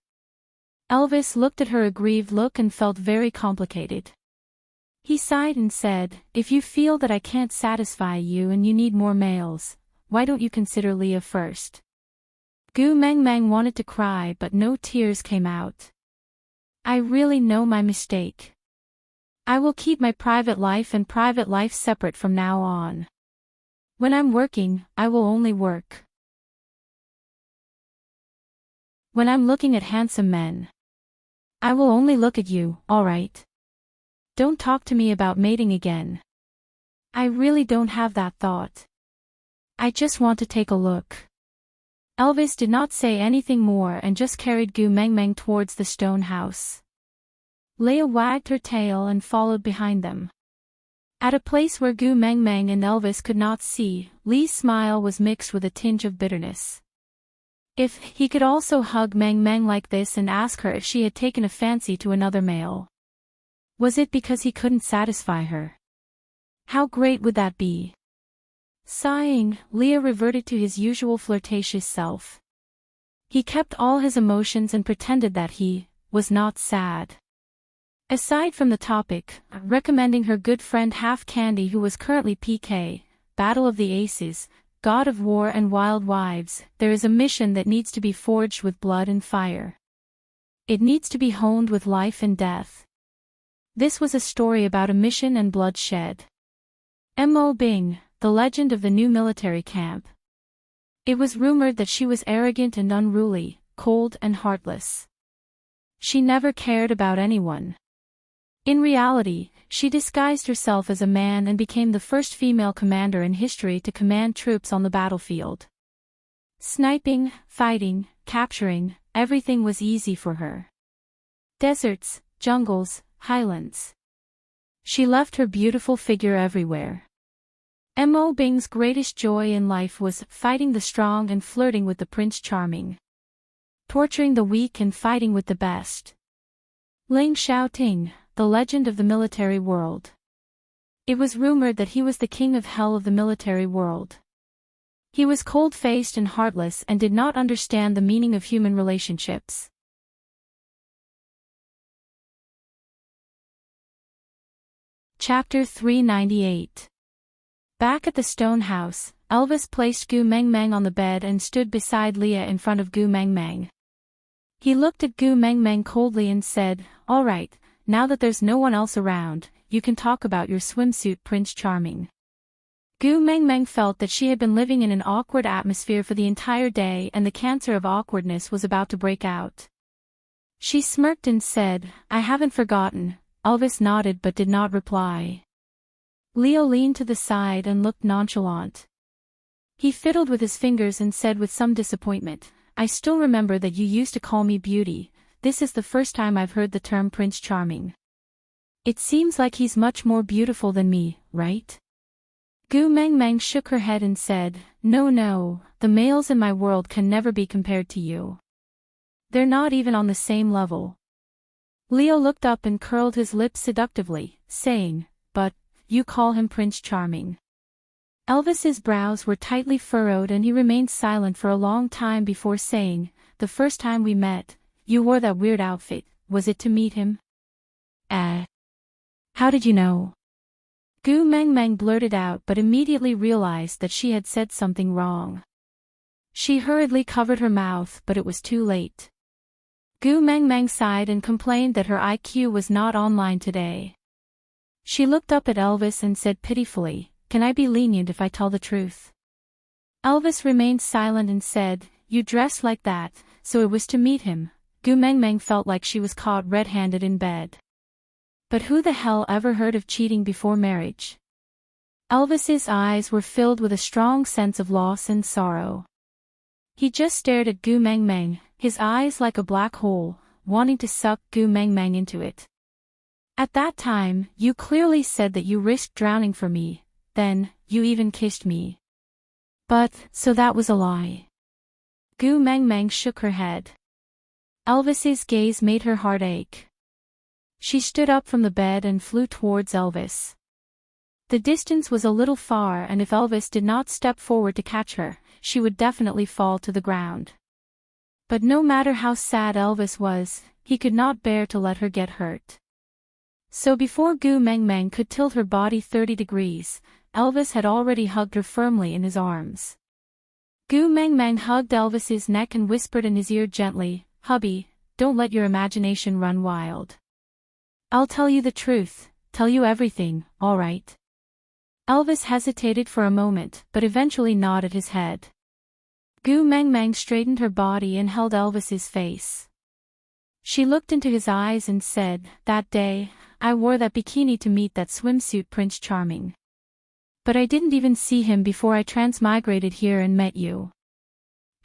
Elvis looked at her aggrieved look and felt very complicated. He sighed and said, if you feel that I can't satisfy you and you need more males, why don't you consider Leah first? Gu Meng Meng wanted to cry but no tears came out. I really know my mistake. I will keep my private life and private life separate from now on. When I'm working, I will only work. When I'm looking at handsome men, I will only look at you, alright? Don't talk to me about mating again. I really don't have that thought. I just want to take a look. Elvis did not say anything more and just carried Gu Meng Meng towards the stone house. Leah wagged her tail and followed behind them. At a place where Gu Meng Meng and Elvis could not see, Lee's smile was mixed with a tinge of bitterness. If he could also hug Meng Meng like this and ask her if she had taken a fancy to another male. Was it because he couldn't satisfy her? How great would that be? Sighing, Leah reverted to his usual flirtatious self. He kept all his emotions and pretended that he was not sad. Aside from the topic, recommending her good friend Half Candy, who was currently PK, Battle of the Aces, God of War and Wild Wives, there is a mission that needs to be forged with blood and fire. It needs to be honed with life and death. This was a story about a mission and bloodshed. Mo Bing, the legend of the new military camp. It was rumored that she was arrogant and unruly, cold and heartless. She never cared about anyone. In reality, she disguised herself as a man and became the first female commander in history to command troops on the battlefield. Sniping, fighting, capturing, everything was easy for her. Deserts, jungles, highlands. She left her beautiful figure everywhere. Mo Bing's greatest joy in life was fighting the strong and flirting with the Prince Charming. Torturing the weak and fighting with the best. Ling Xiaoting, the legend of the military world. It was rumored that he was the king of hell of the military world. He was cold-faced and heartless and did not understand the meaning of human relationships. Chapter 398. Back at the stone house, Elvis placed Gu Meng Meng on the bed and stood beside Leah in front of Gu Meng Meng. He looked at Gu Meng Meng coldly and said, "All right, now that there's no one else around, you can talk about your swimsuit, Prince Charming." Gu Meng Meng felt that she had been living in an awkward atmosphere for the entire day and the cancer of awkwardness was about to break out. She smirked and said, "I haven't forgotten." Elvis nodded but did not reply. Leo leaned to the side and looked nonchalant. He fiddled with his fingers and said with some disappointment, "I still remember that you used to call me Beauty. This is the first time I've heard the term Prince Charming. It seems like he's much more beautiful than me, right?" Gu Meng Meng shook her head and said, No, the males in my world can never be compared to you. They're not even on the same level." Leo looked up and curled his lips seductively, saying, "But, you call him Prince Charming." Elvis's brows were tightly furrowed and he remained silent for a long time before saying, "The first time we met, you wore that weird outfit, was it to meet him?" How did you know?" Gu Meng Meng blurted out but immediately realized that she had said something wrong. She hurriedly covered her mouth but it was too late. Gu Meng Meng sighed and complained that her IQ was not online today. She looked up at Elvis and said pitifully, "Can I be lenient if I tell the truth?" Elvis remained silent and said, "You dressed like that, so it was to meet him." Gu Meng Meng felt like she was caught red-handed in bed. But who the hell ever heard of cheating before marriage? Elvis's eyes were filled with a strong sense of loss and sorrow. He just stared at Gu Meng Meng, his eyes like a black hole, wanting to suck Gu Meng Meng into it. "At that time, you clearly said that you risked drowning for me, then, you even kissed me. But, so that was a lie." Gu Meng Meng shook her head. Elvis's gaze made her heart ache. She stood up from the bed and flew towards Elvis. The distance was a little far, and if Elvis did not step forward to catch her, she would definitely fall to the ground. But no matter how sad Elvis was, he could not bear to let her get hurt. So before Gu Meng Meng could tilt her body 30 degrees, Elvis had already hugged her firmly in his arms. Gu Meng Meng hugged Elvis's neck and whispered in his ear gently, "Hubby, don't let your imagination run wild. I'll tell you the truth, tell you everything, all right?" Elvis hesitated for a moment, but eventually nodded his head. Gu Meng Meng straightened her body and held Elvis's face. She looked into his eyes and said, "That day, I wore that bikini to meet that swimsuit Prince Charming. But I didn't even see him before I transmigrated here and met you.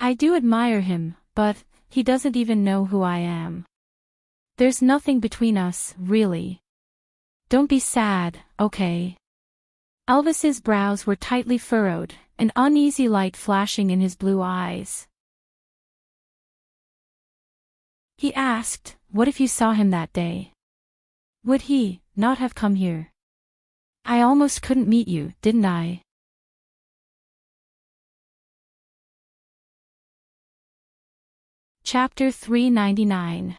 I do admire him, but he doesn't even know who I am. There's nothing between us, really. Don't be sad, okay?" Elvis's brows were tightly furrowed, an uneasy light flashing in his blue eyes. He asked, "What if you saw him that day? Would he not have come here? I almost couldn't meet you, didn't I?" Chapter 399.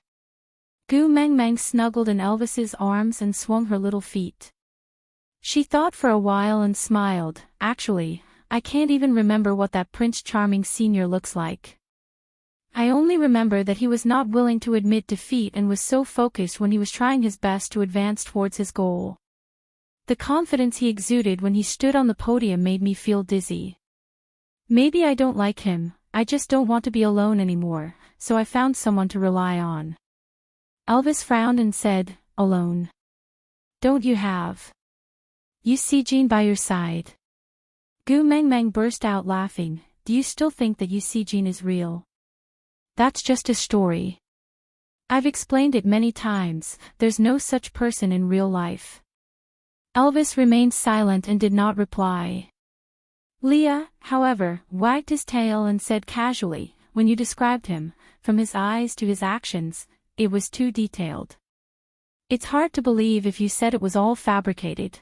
Gu Meng Meng snuggled in Elvis's arms and swung her little feet. She thought for a while and smiled. "Actually, I can't even remember what that Prince Charming Sr. looks like. I only remember that he was not willing to admit defeat and was so focused when he was trying his best to advance towards his goal. The confidence he exuded when he stood on the podium made me feel dizzy. Maybe I don't like him, I just don't want to be alone anymore, so I found someone to rely on." Elvis frowned and said, "Alone? Don't you have you see Jean by your side?" Gu Meng Meng burst out laughing. "Do you still think that you see Jean is real? That's just a story. I've explained it many times, there's no such person in real life." Elvis remained silent and did not reply. Leah, however, wagged his tail and said casually, "When you described him, from his eyes to his actions, it was too detailed. It's hard to believe if you said it was all fabricated."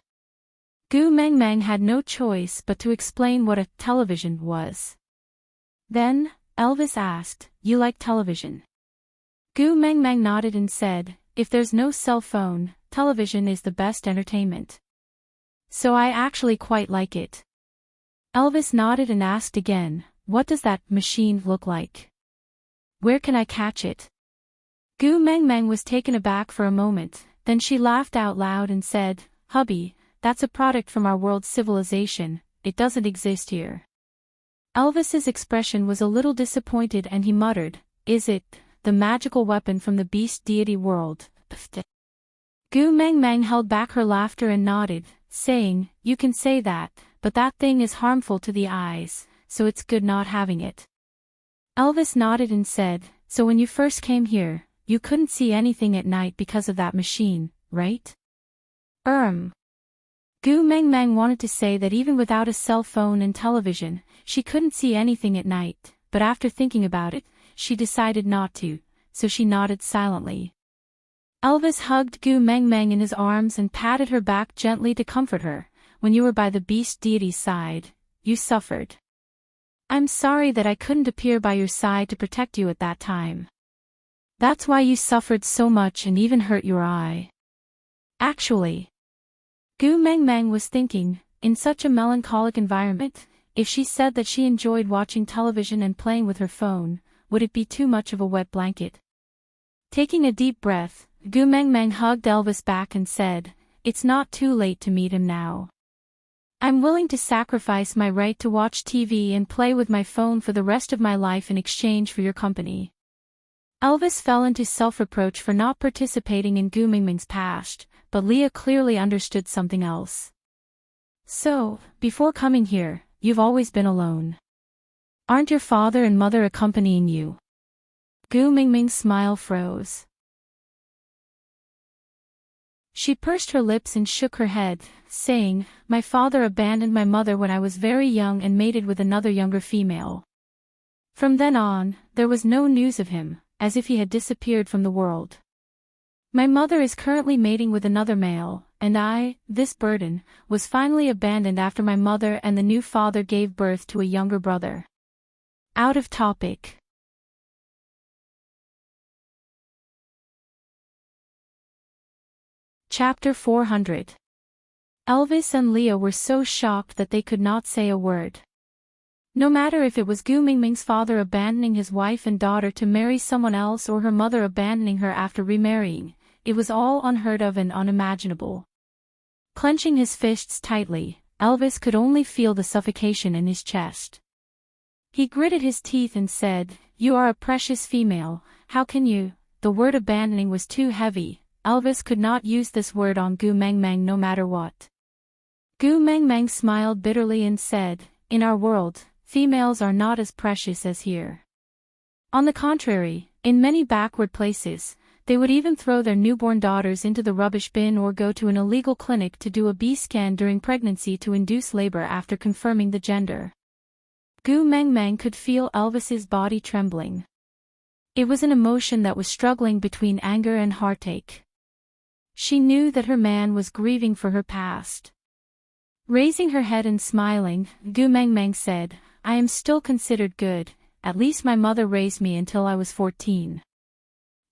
Gu Meng Meng had no choice but to explain what a television was. Then, Elvis asked, "You like television?" Gu Meng Meng nodded and said, "If there's no cell phone, television is the best entertainment. So I actually quite like it." Elvis nodded and asked again, "What does that machine look like? Where can I catch it?" Gu Meng Meng was taken aback for a moment, then she laughed out loud and said, "Hubby, that's a product from our world's civilization, it doesn't exist here." Elvis's expression was a little disappointed and he muttered, "Is it the magical weapon from the beast deity world?" Gu Meng Meng held back her laughter and nodded, saying, "You can say that, but that thing is harmful to the eyes, so it's good not having it." Elvis nodded and said, "So when you first came here, you couldn't see anything at night because of that machine, right?" Gu Meng Meng wanted to say that even without a cell phone and television, she couldn't see anything at night, but after thinking about it, she decided not to, so she nodded silently. Elvis hugged Gu Meng Meng in his arms and patted her back gently to comfort her. "When you were by the beast deity's side, you suffered. I'm sorry that I couldn't appear by your side to protect you at that time. That's why you suffered so much and even hurt your eye." Actually, Gu Meng Meng was thinking, in such a melancholic environment, if she said that she enjoyed watching television and playing with her phone, would it be too much of a wet blanket? Taking a deep breath, Gu Meng Meng hugged Elvis back and said, "It's not too late to meet him now. I'm willing to sacrifice my right to watch TV and play with my phone for the rest of my life in exchange for your company. Elvis fell into self-reproach for not participating in Gu Mingming's past, but Leah clearly understood something else. So, before coming here, you've always been alone. Aren't your father and mother accompanying you? Gu Mingming's smile froze. She pursed her lips and shook her head, saying, "My father abandoned my mother when I was very young and mated with another younger female. From then on, there was no news of him, as if he had disappeared from the world. My mother is currently mating with another male, and this burden, was finally abandoned after my mother and the new father gave birth to a younger brother." Out of topic. Chapter 400. Elvis and Leah were so shocked that they could not say a word. No matter if it was Gu Mingming's father abandoning his wife and daughter to marry someone else or her mother abandoning her after remarrying, it was all unheard of and unimaginable. Clenching his fists tightly, Elvis could only feel the suffocation in his chest. He gritted his teeth and said, "You are a precious female, how can you?" The word abandoning was too heavy. Elvis could not use this word on Gu Mengmeng no matter what. Gu Mengmeng smiled bitterly and said, "In our world, females are not as precious as here. On the contrary, in many backward places, they would even throw their newborn daughters into the rubbish bin or go to an illegal clinic to do a B scan during pregnancy to induce labor after confirming the gender." Gu Mengmeng could feel Elvis's body trembling. It was an emotion that was struggling between anger and heartache. She knew that her man was grieving for her past. Raising her head and smiling, Gu Mengmeng said, "I am still considered good, at least my mother raised me until I was 14.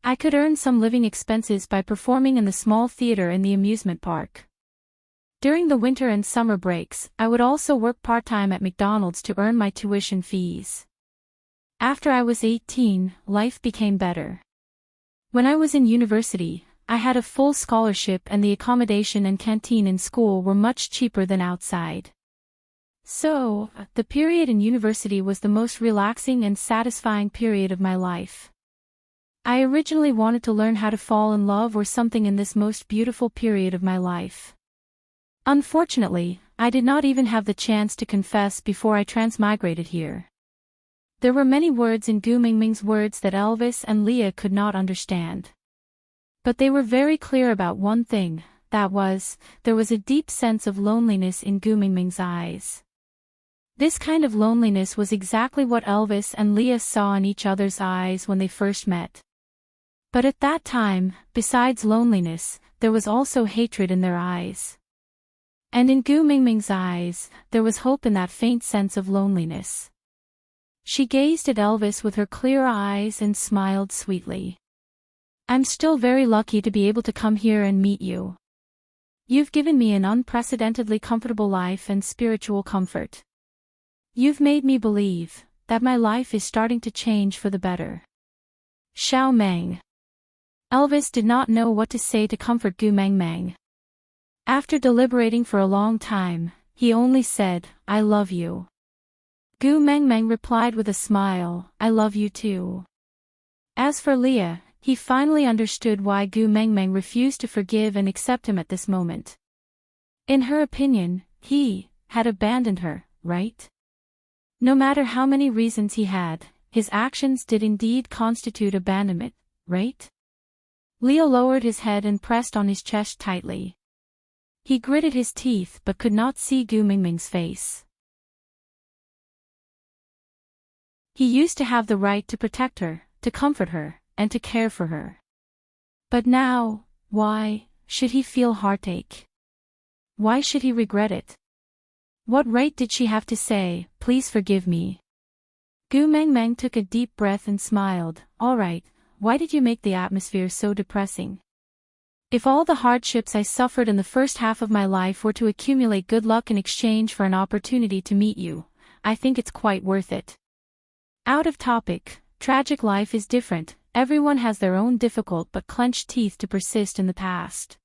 I could earn some living expenses by performing in the small theater in the amusement park. During the winter and summer breaks, I would also work part-time at McDonald's to earn my tuition fees. After I was 18, life became better. When I was in university, I had a full scholarship and the accommodation and canteen in school were much cheaper than outside. So, the period in university was the most relaxing and satisfying period of my life. I originally wanted to learn how to fall in love or something in this most beautiful period of my life. Unfortunately, I did not even have the chance to confess before I transmigrated here." There were many words in Gu Mingming's words that Elvis and Leah could not understand. But they were very clear about one thing, that was, there was a deep sense of loneliness in Gu Mingming's eyes. This kind of loneliness was exactly what Elvis and Leah saw in each other's eyes when they first met. But at that time, besides loneliness, there was also hatred in their eyes. And in Gu Mingming's eyes, there was hope in that faint sense of loneliness. She gazed at Elvis with her clear eyes and smiled sweetly. "I'm still very lucky to be able to come here and meet you. You've given me an unprecedentedly comfortable life and spiritual comfort. You've made me believe that my life is starting to change for the better." Xiao Meng. Elvis did not know what to say to comfort Gu Mengmeng. After deliberating for a long time, he only said, "I love you." Gu Mengmeng replied with a smile, "I love you too." As for Leah, he finally understood why Gu Mengmeng refused to forgive and accept him at this moment. In her opinion, he had abandoned her, right? No matter how many reasons he had, his actions did indeed constitute abandonment, right? Leo lowered his head and pressed on his chest tightly. He gritted his teeth but could not see Gu Mingming's face. He used to have the right to protect her, to comfort her, and to care for her. But now, why should he feel heartache? Why should he regret it? What right did she have to say, "Please forgive me"? Gu Mengmeng took a deep breath and smiled. "All right, why did you make the atmosphere so depressing? If all the hardships I suffered in the first half of my life were to accumulate good luck in exchange for an opportunity to meet you, I think it's quite worth it." Out of topic. Tragic life is different. Everyone has their own difficult but clenched teeth to persist in the past.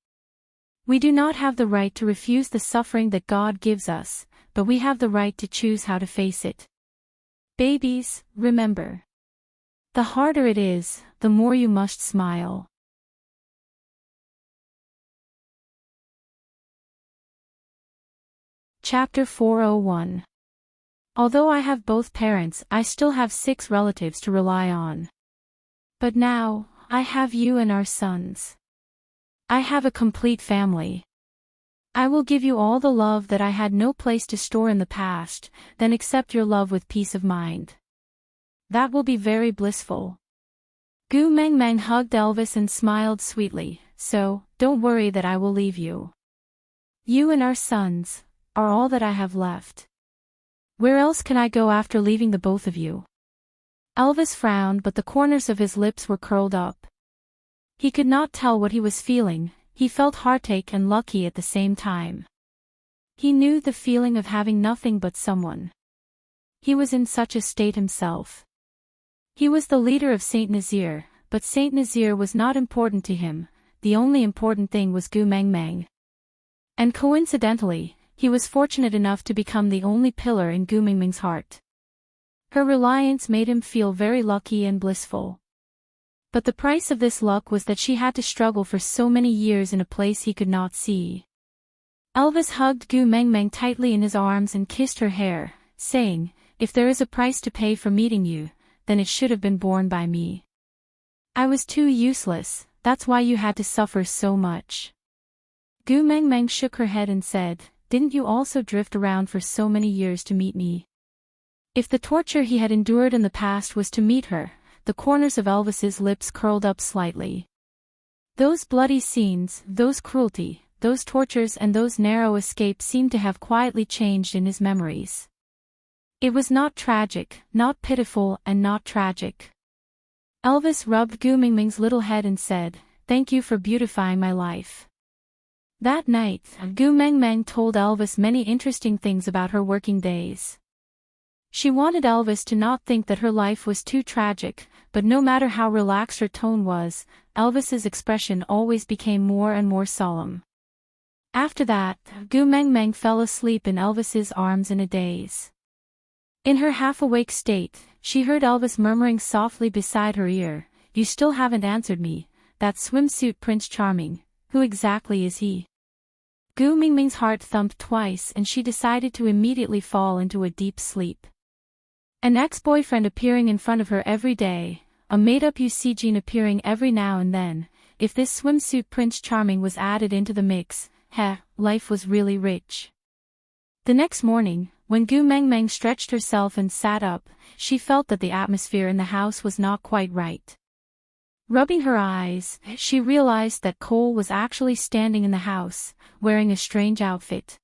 We do not have the right to refuse the suffering that God gives us, but we have the right to choose how to face it. Babies, remember. The harder it is, the more you must smile. Chapter 401. Although I have both parents, I still have 6 relatives to rely on. But now, I have you and our sons. I have a complete family. I will give you all the love that I had no place to store in the past, then accept your love with peace of mind. That will be very blissful. Gu Meng Meng hugged Elvis and smiled sweetly, so, don't worry that I will leave you. You and our sons are all that I have left. Where else can I go after leaving the both of you? Elvis frowned, but the corners of his lips were curled up. He could not tell what he was feeling. He felt heartache and lucky at the same time. He knew the feeling of having nothing but someone. He was in such a state himself. He was the leader of Saint Nazaire, but Saint Nazaire was not important to him. The only important thing was Gu Meng Meng. And coincidentally, he was fortunate enough to become the only pillar in Gu Meng Meng's heart. Her reliance made him feel very lucky and blissful. But the price of this luck was that she had to struggle for so many years in a place he could not see. Elvis hugged Gu Meng Meng tightly in his arms and kissed her hair, saying, "If there is a price to pay for meeting you, then it should have been borne by me. I was too useless, that's why you had to suffer so much." Gu Meng Meng shook her head and said, "Didn't you also drift around for so many years to meet me?" If the torture he had endured in the past was to meet her, the corners of Elvis's lips curled up slightly. Those bloody scenes, those cruelty, those tortures and those narrow escapes seemed to have quietly changed in his memories. It was not tragic, not pitiful, and not tragic. Elvis rubbed Gu Meng Meng's little head and said, "Thank you for beautifying my life." That night, Gu Meng Meng told Elvis many interesting things about her working days. She wanted Elvis to not think that her life was too tragic, but no matter how relaxed her tone was, Elvis's expression always became more and more solemn. After that, Gu Meng Meng fell asleep in Elvis's arms in a daze. In her half-awake state, she heard Elvis murmuring softly beside her ear, "You still haven't answered me, that swimsuit Prince Charming, who exactly is he?" Gu Meng Meng's heart thumped twice and she decided to immediately fall into a deep sleep. An ex-boyfriend appearing in front of her every day, a made-up Eugene appearing every now and then, if this swimsuit Prince Charming was added into the mix, life was really rich. The next morning, when Gu Meng Meng stretched herself and sat up, she felt that the atmosphere in the house was not quite right. Rubbing her eyes, she realized that Cole was actually standing in the house, wearing a strange outfit.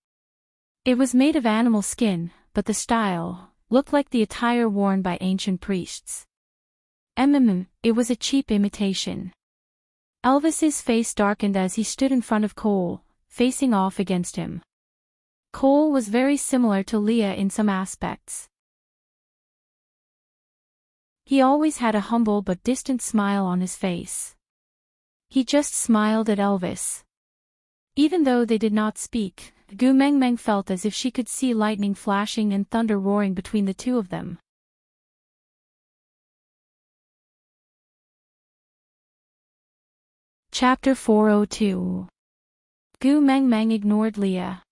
It was made of animal skin, but the style looked like the attire worn by ancient priests. It was a cheap imitation. Elvis's face darkened as he stood in front of Cole, facing off against him. Cole was very similar to Leah in some aspects. He always had a humble but distant smile on his face. He just smiled at Elvis. Even though they did not speak, Gu Meng Meng felt as if she could see lightning flashing and thunder roaring between the two of them. Chapter 402. Gu Meng Meng ignored Leah.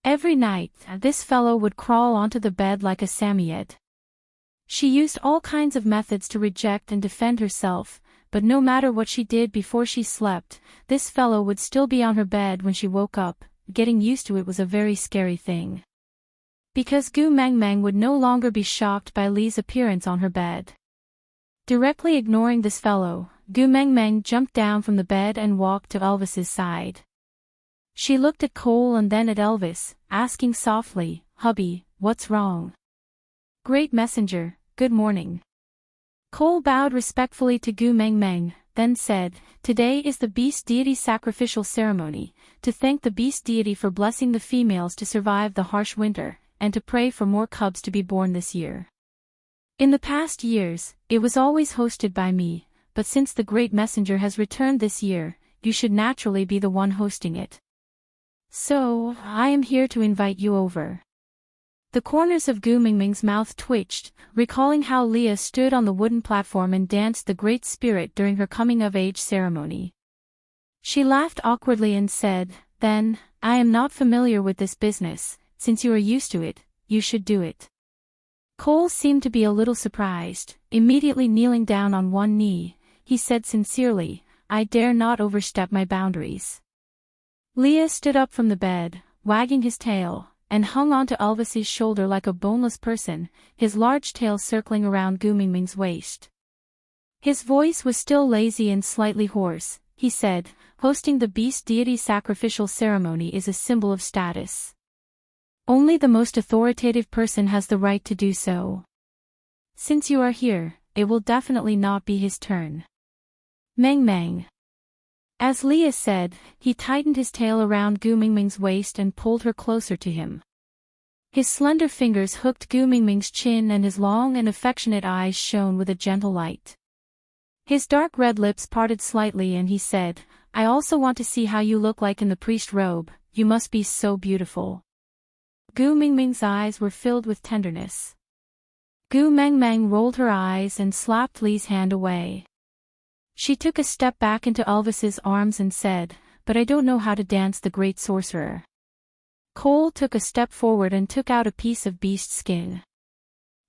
Every night, this fellow would crawl onto the bed like a Samoyed. She used all kinds of methods to reject and defend herself, but no matter what she did before she slept, this fellow would still be on her bed when she woke up. Getting used to it was a very scary thing. Because Gu Meng Meng would no longer be shocked by Lee's appearance on her bed. Directly ignoring this fellow, Gu Meng Meng jumped down from the bed and walked to Elvis's side. She looked at Cole and then at Elvis, asking softly, "Hubby, what's wrong?" "Great messenger, good morning." Cole bowed respectfully to Gu Meng Meng, then said, "Today is the beast deity's sacrificial ceremony, to thank the beast deity for blessing the females to survive the harsh winter, and to pray for more cubs to be born this year. In the past years, it was always hosted by me, but since the great messenger has returned this year, you should naturally be the one hosting it. So, I am here to invite you over. The corners of Gu Mingming's mouth twitched, recalling how Leah stood on the wooden platform and danced the Great Spirit during her coming-of-age ceremony. She laughed awkwardly and said, "Then, I am not familiar with this business. Since you are used to it, you should do it." Cole seemed to be a little surprised. Immediately kneeling down on one knee, he said sincerely, "I dare not overstep my boundaries." Leah stood up from the bed, wagging his tail, and hung onto Elvis's shoulder like a boneless person, his large tail circling around Gu Mingming's waist. His voice was still lazy and slightly hoarse. He said, "Hosting the beast deity sacrificial ceremony is a symbol of status. Only the most authoritative person has the right to do so. Since you are here, it will definitely not be his turn." Meng Meng. As Leah said, he tightened his tail around Gu Mingming's waist and pulled her closer to him. His slender fingers hooked Gu Mingming's chin and his long and affectionate eyes shone with a gentle light. His dark red lips parted slightly and he said, "I also want to see how you look like in the priest robe, you must be so beautiful." Gu Mingming's eyes were filled with tenderness. Gu Mengmeng rolled her eyes and slapped Li's hand away. She took a step back into Elvis's arms and said, "But I don't know how to dance the great sorcerer." Cole took a step forward and took out a piece of beast skin.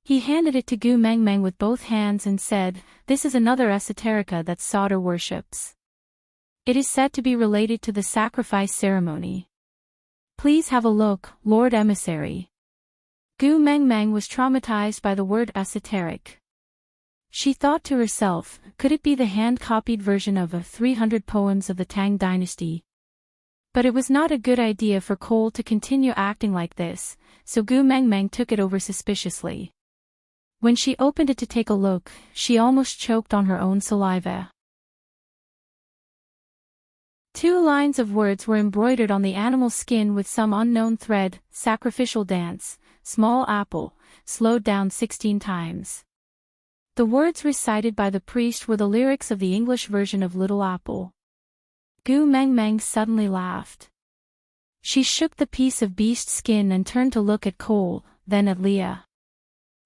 He handed it to Gu Mengmeng with both hands and said, "This is another esoterica that Sauter worships. It is said to be related to the sacrifice ceremony. Please have a look, Lord Emissary." Gu Mengmeng was traumatized by the word esoteric. She thought to herself, could it be the hand-copied version of 300 poems of the Tang dynasty? But it was not a good idea for Cole to continue acting like this, so Gu Mengmeng took it over suspiciously. When she opened it to take a look, she almost choked on her own saliva. 2 lines of words were embroidered on the animal skin with some unknown thread: sacrificial dance, small apple, slowed down 16 times. The words recited by the priest were the lyrics of the English version of Little Apple. Gu Mengmeng suddenly laughed. She shook the piece of beast skin and turned to look at Cole, then at Leah.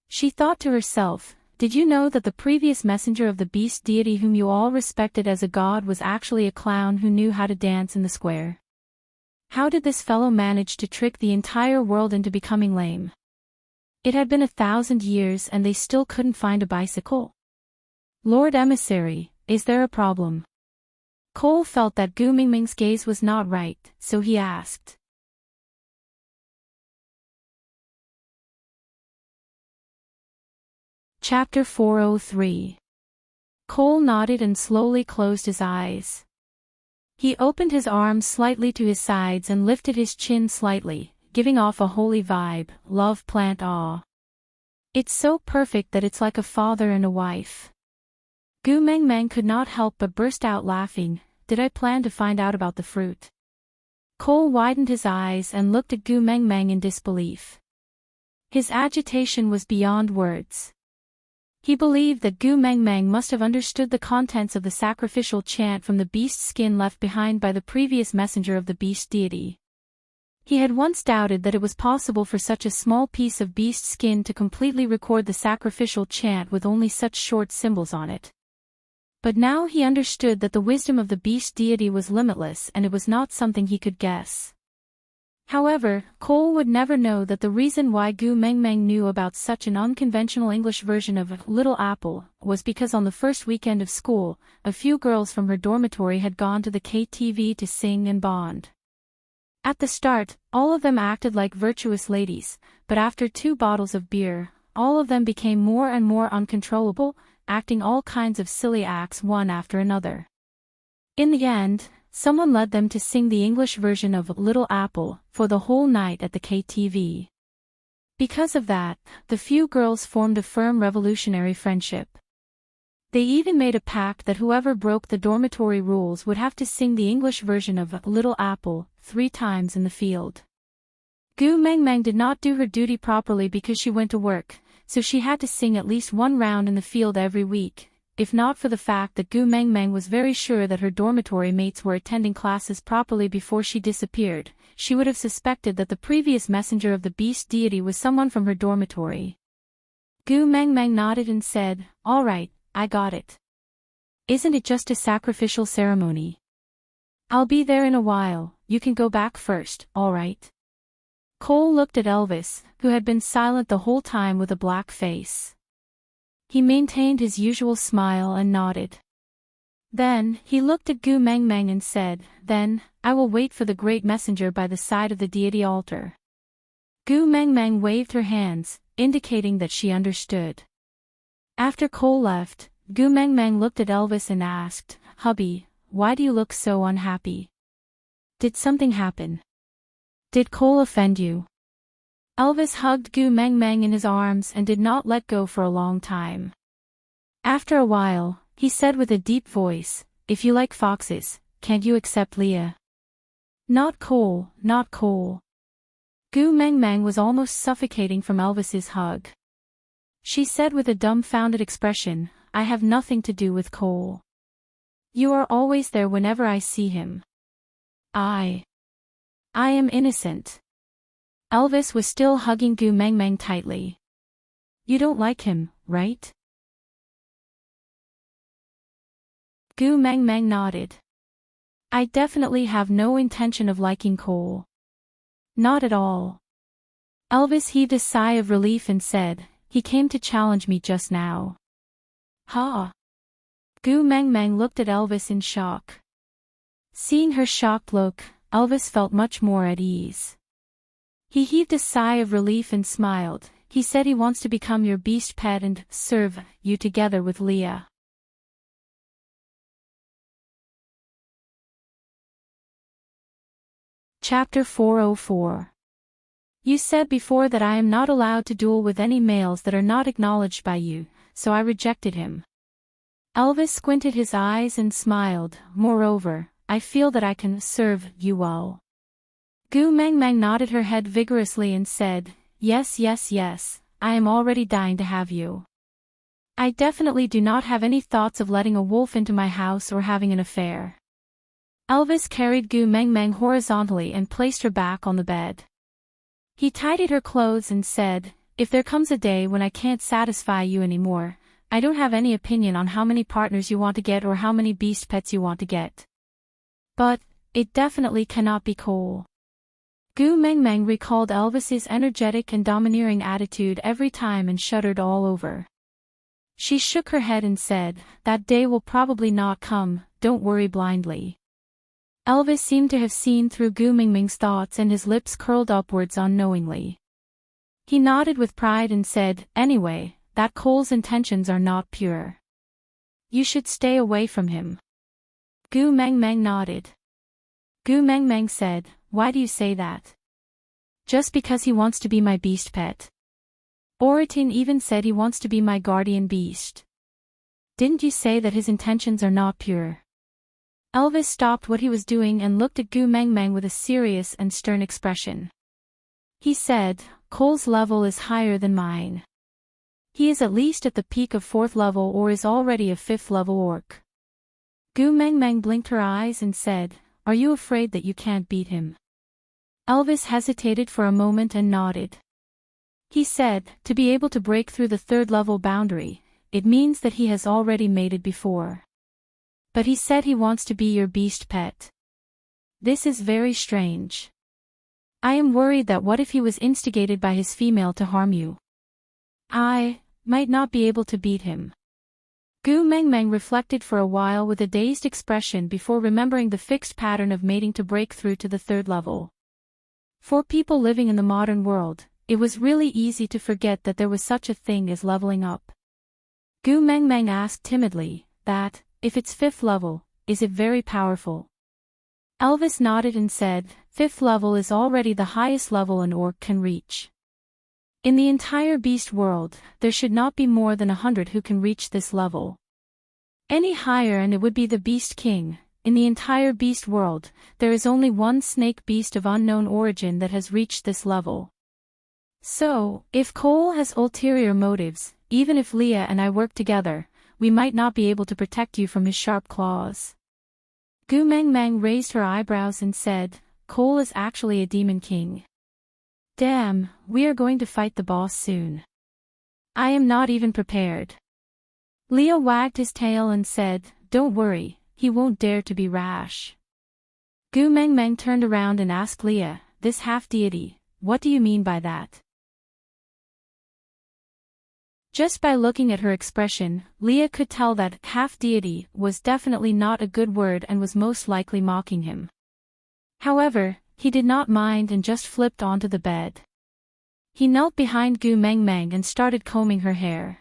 She thought to herself, "Did you know that the previous messenger of the beast deity whom you all respected as a god was actually a clown who knew how to dance in the square? How did this fellow manage to trick the entire world into becoming lame? It had been 1,000 years and they still couldn't find a bicycle. Lord Emissary, is there a problem?" Cole felt that Gu Mingming's gaze was not right, so he asked. Chapter 403. Cole nodded and slowly closed his eyes. He opened his arms slightly to his sides and lifted his chin slightly, giving off a holy vibe, love plant awe. "It's so perfect that it's like a father and a wife." Gu Mengmeng could not help but burst out laughing. "Did I plan to find out about the fruit?" Cole widened his eyes and looked at Gu Mengmeng in disbelief. His agitation was beyond words. He believed that Gu Mengmeng must have understood the contents of the sacrificial chant from the beast skin left behind by the previous messenger of the beast deity. He had once doubted that it was possible for such a small piece of beast skin to completely record the sacrificial chant with only such short symbols on it. But now he understood that the wisdom of the beast deity was limitless and it was not something he could guess. However, Cole would never know that the reason why Gu Mengmeng knew about such an unconventional English version of Little Apple was because on the first weekend of school, a few girls from her dormitory had gone to the KTV to sing and bond. At the start, all of them acted like virtuous ladies, but after 2 bottles of beer, all of them became more and more uncontrollable, acting all kinds of silly acts one after another. In the end, someone led them to sing the English version of Little Apple for the whole night at the KTV. Because of that, the few girls formed a firm revolutionary friendship. They even made a pact that whoever broke the dormitory rules would have to sing the English version of Little Apple 3 times in the field. Gu Mengmeng did not do her duty properly because she went to work, so she had to sing at least 1 round in the field every week. if not for the fact that Gu Mengmeng was very sure that her dormitory mates were attending classes properly before she disappeared, she would have suspected that the previous messenger of the beast deity was someone from her dormitory. Gu Mengmeng nodded and said, "All right, I got it. Isn't it just a sacrificial ceremony? I'll be there in a while, you can go back first, all right?" Cole looked at Elvis, who had been silent the whole time with a black face. He maintained his usual smile and nodded. Then, he looked at Gu Mengmeng and said, "Then, I will wait for the great messenger by the side of the deity altar." Gu Mengmeng waved her hands, indicating that she understood. After Cole left, Gu Mengmeng looked at Elvis and asked, "Hubby, why do you look so unhappy? Did something happen? Did Cole offend you?" Elvis hugged Gu Mengmeng in his arms and did not let go for a long time. After a while, he said with a deep voice, "If you like foxes, can't you accept Leah?" "Not Cole, not Cole." Gu Mengmeng was almost suffocating from Elvis's hug. She said with a dumbfounded expression, "I have nothing to do with Cole. You are always there whenever I see him. I am innocent." Elvis was still hugging Gu Mengmeng tightly. "You don't like him, right?" Gu Mengmeng nodded. "I definitely have no intention of liking Cole. Not at all." Elvis heaved a sigh of relief and said, "He came to challenge me just now." "Ha!" Gu Mengmeng looked at Elvis in shock. Seeing her shocked look, Elvis felt much more at ease. He heaved a sigh of relief and smiled. "He said he wants to become your beast pet and serve you together with Leah." Chapter 404. You said before that I am not allowed to duel with any males that are not acknowledged by you, so I rejected him. Elvis squinted his eyes and smiled. "Moreover, I feel that I can serve you well." Gu Mengmeng nodded her head vigorously and said, "Yes, yes, yes, I am already dying to have you. I definitely do not have any thoughts of letting a wolf into my house or having an affair." Elvis carried Gu Mengmeng horizontally and placed her back on the bed. He tidied her clothes and said, "If there comes a day when I can't satisfy you anymore, I don't have any opinion on how many partners you want to get or how many beast pets you want to get. But, it definitely cannot be Cole." Gu Mengmeng recalled Elvis's energetic and domineering attitude every time and shuddered all over. She shook her head and said, "That day will probably not come, don't worry blindly." Elvis seemed to have seen through Gu Mengmeng's thoughts and his lips curled upwards unknowingly. He nodded with pride and said, "Anyway, that Cole's intentions are not pure. You should stay away from him." Gu Mengmeng nodded. Gu Mengmeng said, "Why do you say that?" "Just because he wants to be my beast pet. Oratin even said he wants to be my guardian beast." "Didn't you say that his intentions are not pure?" Elvis stopped what he was doing and looked at Gu Mengmeng with a serious and stern expression. He said, "Cole's level is higher than mine. He is at least at the peak of 4th level or is already a 5th level orc." Gu Mengmeng blinked her eyes and said, "Are you afraid that you can't beat him?" Elvis hesitated for a moment and nodded. He said, "To be able to break through the 3rd level boundary, it means that he has already made it before. But he said he wants to be your beast pet. This is very strange. I am worried that what if he was instigated by his female to harm you? I might not be able to beat him." Gu Mengmeng reflected for a while with a dazed expression before remembering the fixed pattern of mating to break through to the 3rd level. For people living in the modern world, it was really easy to forget that there was such a thing as leveling up. Gu Mengmeng asked timidly, "That, if it's 5th level, is it very powerful?" Elvis nodded and said, "5th level is already the highest level an orc can reach. In the entire beast world, there should not be more than 100 who can reach this level. Any higher and it would be the Beast King. In the entire beast world, there is only one snake beast of unknown origin that has reached this level. So, if Cole has ulterior motives, even if Leah and I work together, we might not be able to protect you from his sharp claws. Gu Meng Meng raised her eyebrows and said, Cole is actually a demon king. Damn, we are going to fight the boss soon. I am not even prepared. Leo wagged his tail and said, Don't worry, he won't dare to be rash. Gu Meng Meng turned around and asked Leah, This half-deity, what do you mean by that? Just by looking at her expression, Leah could tell that half-deity was definitely not a good word and was most likely mocking him. However, he did not mind and just flipped onto the bed. He knelt behind Gu Meng Meng and started combing her hair.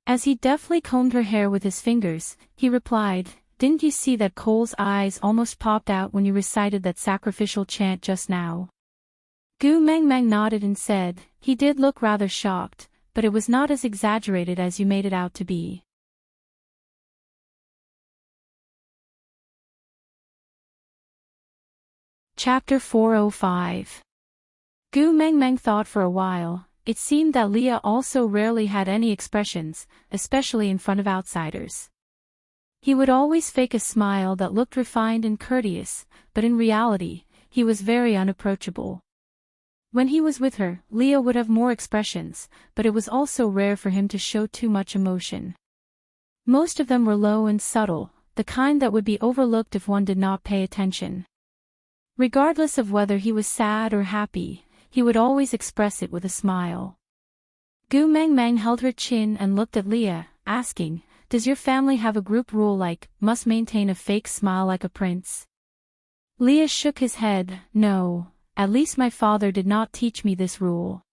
As he deftly combed her hair with his fingers, he replied, Didn't you see that Cole's eyes almost popped out when you recited that sacrificial chant just now? Gu Meng Meng nodded and said, He did look rather shocked, but it was not as exaggerated as you made it out to be. Chapter 405. Gu Meng Meng thought for a while. It seemed that Leah also rarely had any expressions, especially in front of outsiders. He would always fake a smile that looked refined and courteous, but in reality, he was very unapproachable. When he was with her, Leah would have more expressions, but it was also rare for him to show too much emotion. Most of them were low and subtle, the kind that would be overlooked if one did not pay attention. Regardless of whether he was sad or happy, he would always express it with a smile. Gu Meng Meng held her chin and looked at Leah, asking, Does your family have a group rule like, must maintain a fake smile like a prince? Leah shook his head, No, at least my father did not teach me this rule.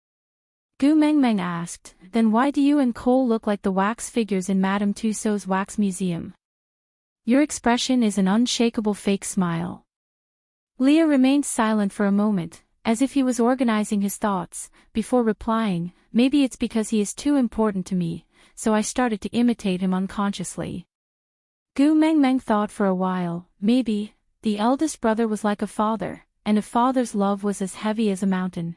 Gu Meng Meng asked, Then why do you and Cole look like the wax figures in Madame Tussauds wax museum? Your expression is an unshakable fake smile. Leah remained silent for a moment, as if he was organizing his thoughts, before replying, Maybe it's because he is too important to me, so I started to imitate him unconsciously. Gu Meng Meng thought for a while, maybe, the eldest brother was like a father, and a father's love was as heavy as a mountain.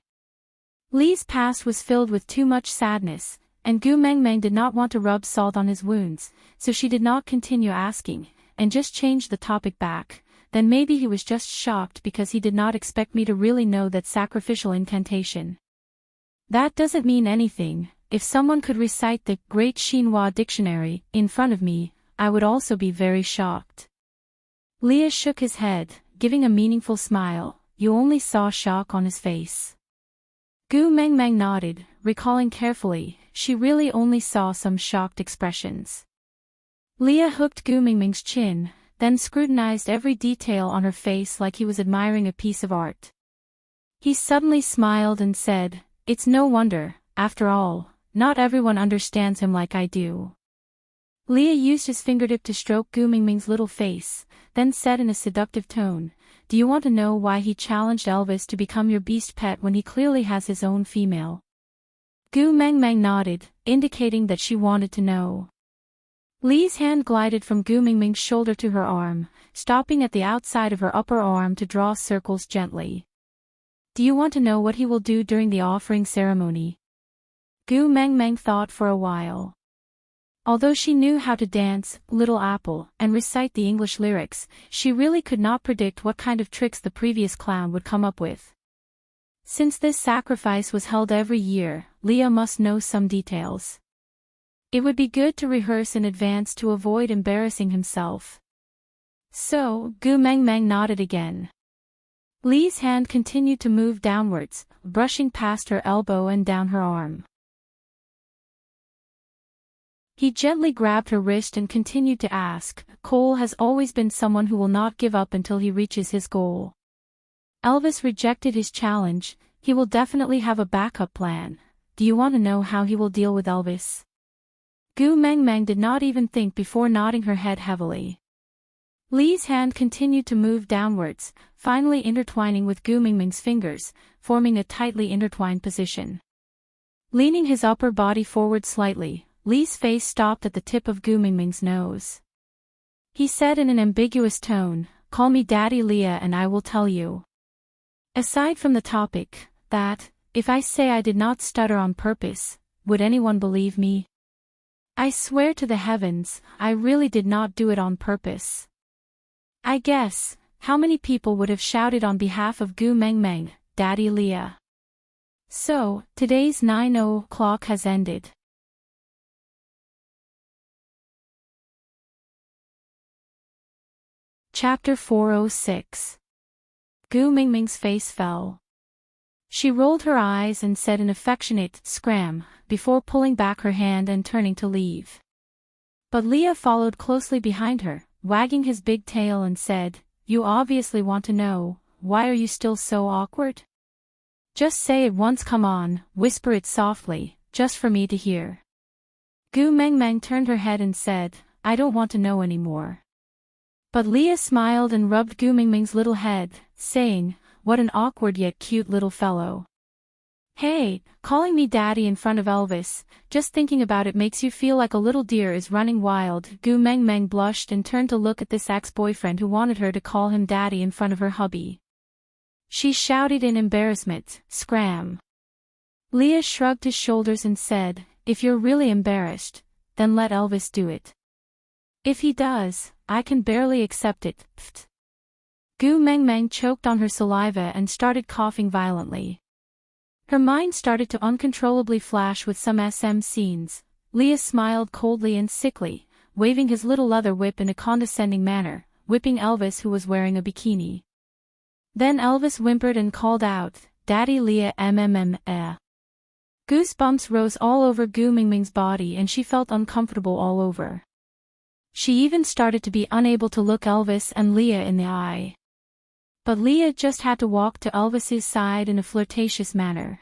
Lee's past was filled with too much sadness, and Gu Meng Meng did not want to rub salt on his wounds, so she did not continue asking, and just changed the topic back. Then maybe he was just shocked because he did not expect me to really know that sacrificial incantation. That doesn't mean anything. If someone could recite the Great Chinois Dictionary in front of me, I would also be very shocked. Leah shook his head, giving a meaningful smile. You only saw shock on his face. Gu Meng Meng nodded, recalling carefully, she really only saw some shocked expressions. Leah hooked Gu Meng Meng's chin, then scrutinized every detail on her face like he was admiring a piece of art. He suddenly smiled and said, It's no wonder, after all, not everyone understands him like I do. Leah used his fingertip to stroke Gu Meng Meng's little face, then said in a seductive tone, Do you want to know why he challenged Elvis to become your beast pet when he clearly has his own female? Gu Meng Meng nodded, indicating that she wanted to know. Lee's hand glided from Gu Meng Meng's shoulder to her arm, stopping at the outside of her upper arm to draw circles gently. Do you want to know what he will do during the offering ceremony? Gu Meng Meng thought for a while. Although she knew how to dance, Little Apple, and recite the English lyrics, she really could not predict what kind of tricks the previous clown would come up with. Since this sacrifice was held every year, Leah must know some details. It would be good to rehearse in advance to avoid embarrassing himself. So, Gu Meng Meng nodded again. Lee's hand continued to move downwards, brushing past her elbow and down her arm. He gently grabbed her wrist and continued to ask, Cole has always been someone who will not give up until he reaches his goal. Elvis rejected his challenge, he will definitely have a backup plan. Do you want to know how he will deal with Elvis? Gu Meng Meng did not even think before nodding her head heavily. Lee's hand continued to move downwards, finally intertwining with Gu Meng Meng's fingers, forming a tightly intertwined position. Leaning his upper body forward slightly, Lee's face stopped at the tip of Gu Meng Meng's nose. He said in an ambiguous tone, Call me Daddy Leah and I will tell you. Aside from the topic, that, if I say I did not stutter on purpose, would anyone believe me? I swear to the heavens, I really did not do it on purpose. I guess, how many people would have shouted on behalf of Gu Meng Meng, Daddy Leah. So, today's 9 o'clock has ended. Chapter 406. Gu Mingming's face fell. She rolled her eyes and said an affectionate scram, before pulling back her hand and turning to leave. But Leah followed closely behind her, wagging his big tail and said, "You obviously want to know, why are you still so awkward? Just say it once, come on, whisper it softly, just for me to hear." Gu Mengmeng turned her head and said, "I don't want to know anymore." But Leah smiled and rubbed Gu Mingming's little head, saying, "What an awkward yet cute little fellow. Hey, calling me daddy in front of Elvis, just thinking about it makes you feel like a little deer is running wild." Gu Mengmeng blushed and turned to look at this ex-boyfriend who wanted her to call him daddy in front of her hubby. She shouted in embarrassment, "Scram." Leah shrugged his shoulders and said, "If you're really embarrassed, then let Elvis do it. If he does, I can barely accept it, pft." Gu Mengmeng choked on her saliva and started coughing violently. Her mind started to uncontrollably flash with some SM scenes. Leah smiled coldly and sickly, waving his little leather whip in a condescending manner, whipping Elvis who was wearing a bikini. Then Elvis whimpered and called out, "Daddy Leah eh." Goosebumps rose all over Gu Mingming's body and she felt uncomfortable all over. She even started to be unable to look Elvis and Leah in the eye. But Leah just had to walk to Elvis's side in a flirtatious manner.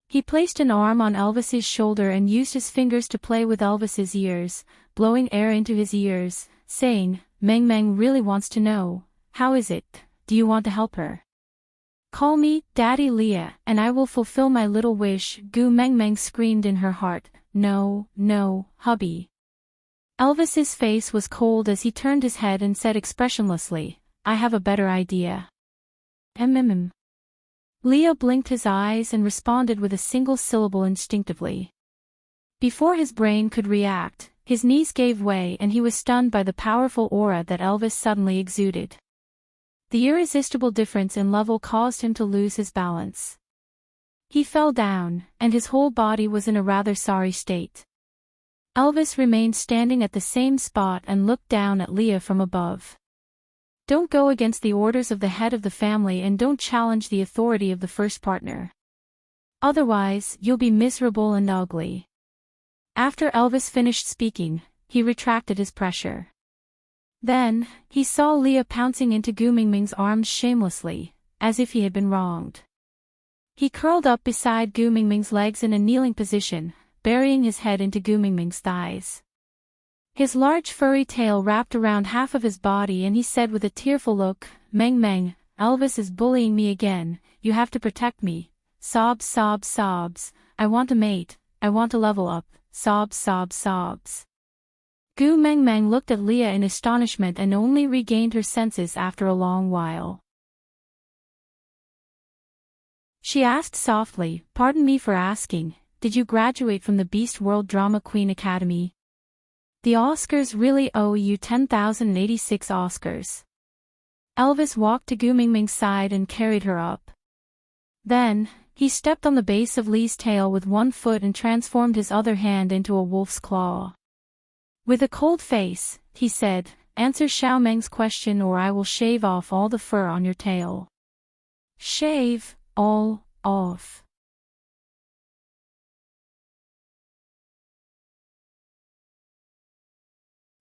He placed an arm on Elvis's shoulder and used his fingers to play with Elvis's ears, blowing air into his ears, saying, "Meng Meng really wants to know, how is it, do you want to help her? Call me Daddy Leah and I will fulfill my little wish." Gu Mengmeng screamed in her heart, "No, no, hubby." Elvis's face was cold as he turned his head and said expressionlessly, "I have a better idea." Leah blinked his eyes and responded with a single syllable instinctively. Before his brain could react, his knees gave way and he was stunned by the powerful aura that Elvis suddenly exuded. The irresistible difference in level caused him to lose his balance. He fell down, and his whole body was in a rather sorry state. Elvis remained standing at the same spot and looked down at Leah from above. "Don't go against the orders of the head of the family and don't challenge the authority of the first partner. Otherwise, you'll be miserable and ugly." After Elvis finished speaking, he retracted his pressure. Then, he saw Leah pouncing into Gu Mingming's arms shamelessly, as if he had been wronged. He curled up beside Gu Mingming's legs in a kneeling position, burying his head into Gu Mingming's thighs. His large furry tail wrapped around half of his body and he said with a tearful look, "Meng Meng, Elvis is bullying me again, you have to protect me." Sobs, sobs, sobs. "I want a mate, I want to level up." Sobs, sobs, sobs. Gu Mengmeng looked at Leah in astonishment and only regained her senses after a long while. She asked softly, "Pardon me for asking, did you graduate from the Beast World Drama Queen Academy? The Oscars really owe you 10,086 Oscars." Elvis walked to Gu Mingming's side and carried her up. Then, he stepped on the base of Lee's tail with one foot and transformed his other hand into a wolf's claw. With a cold face, he said, "Answer Xiao Meng's question or I will shave off all the fur on your tail." "Shave all off."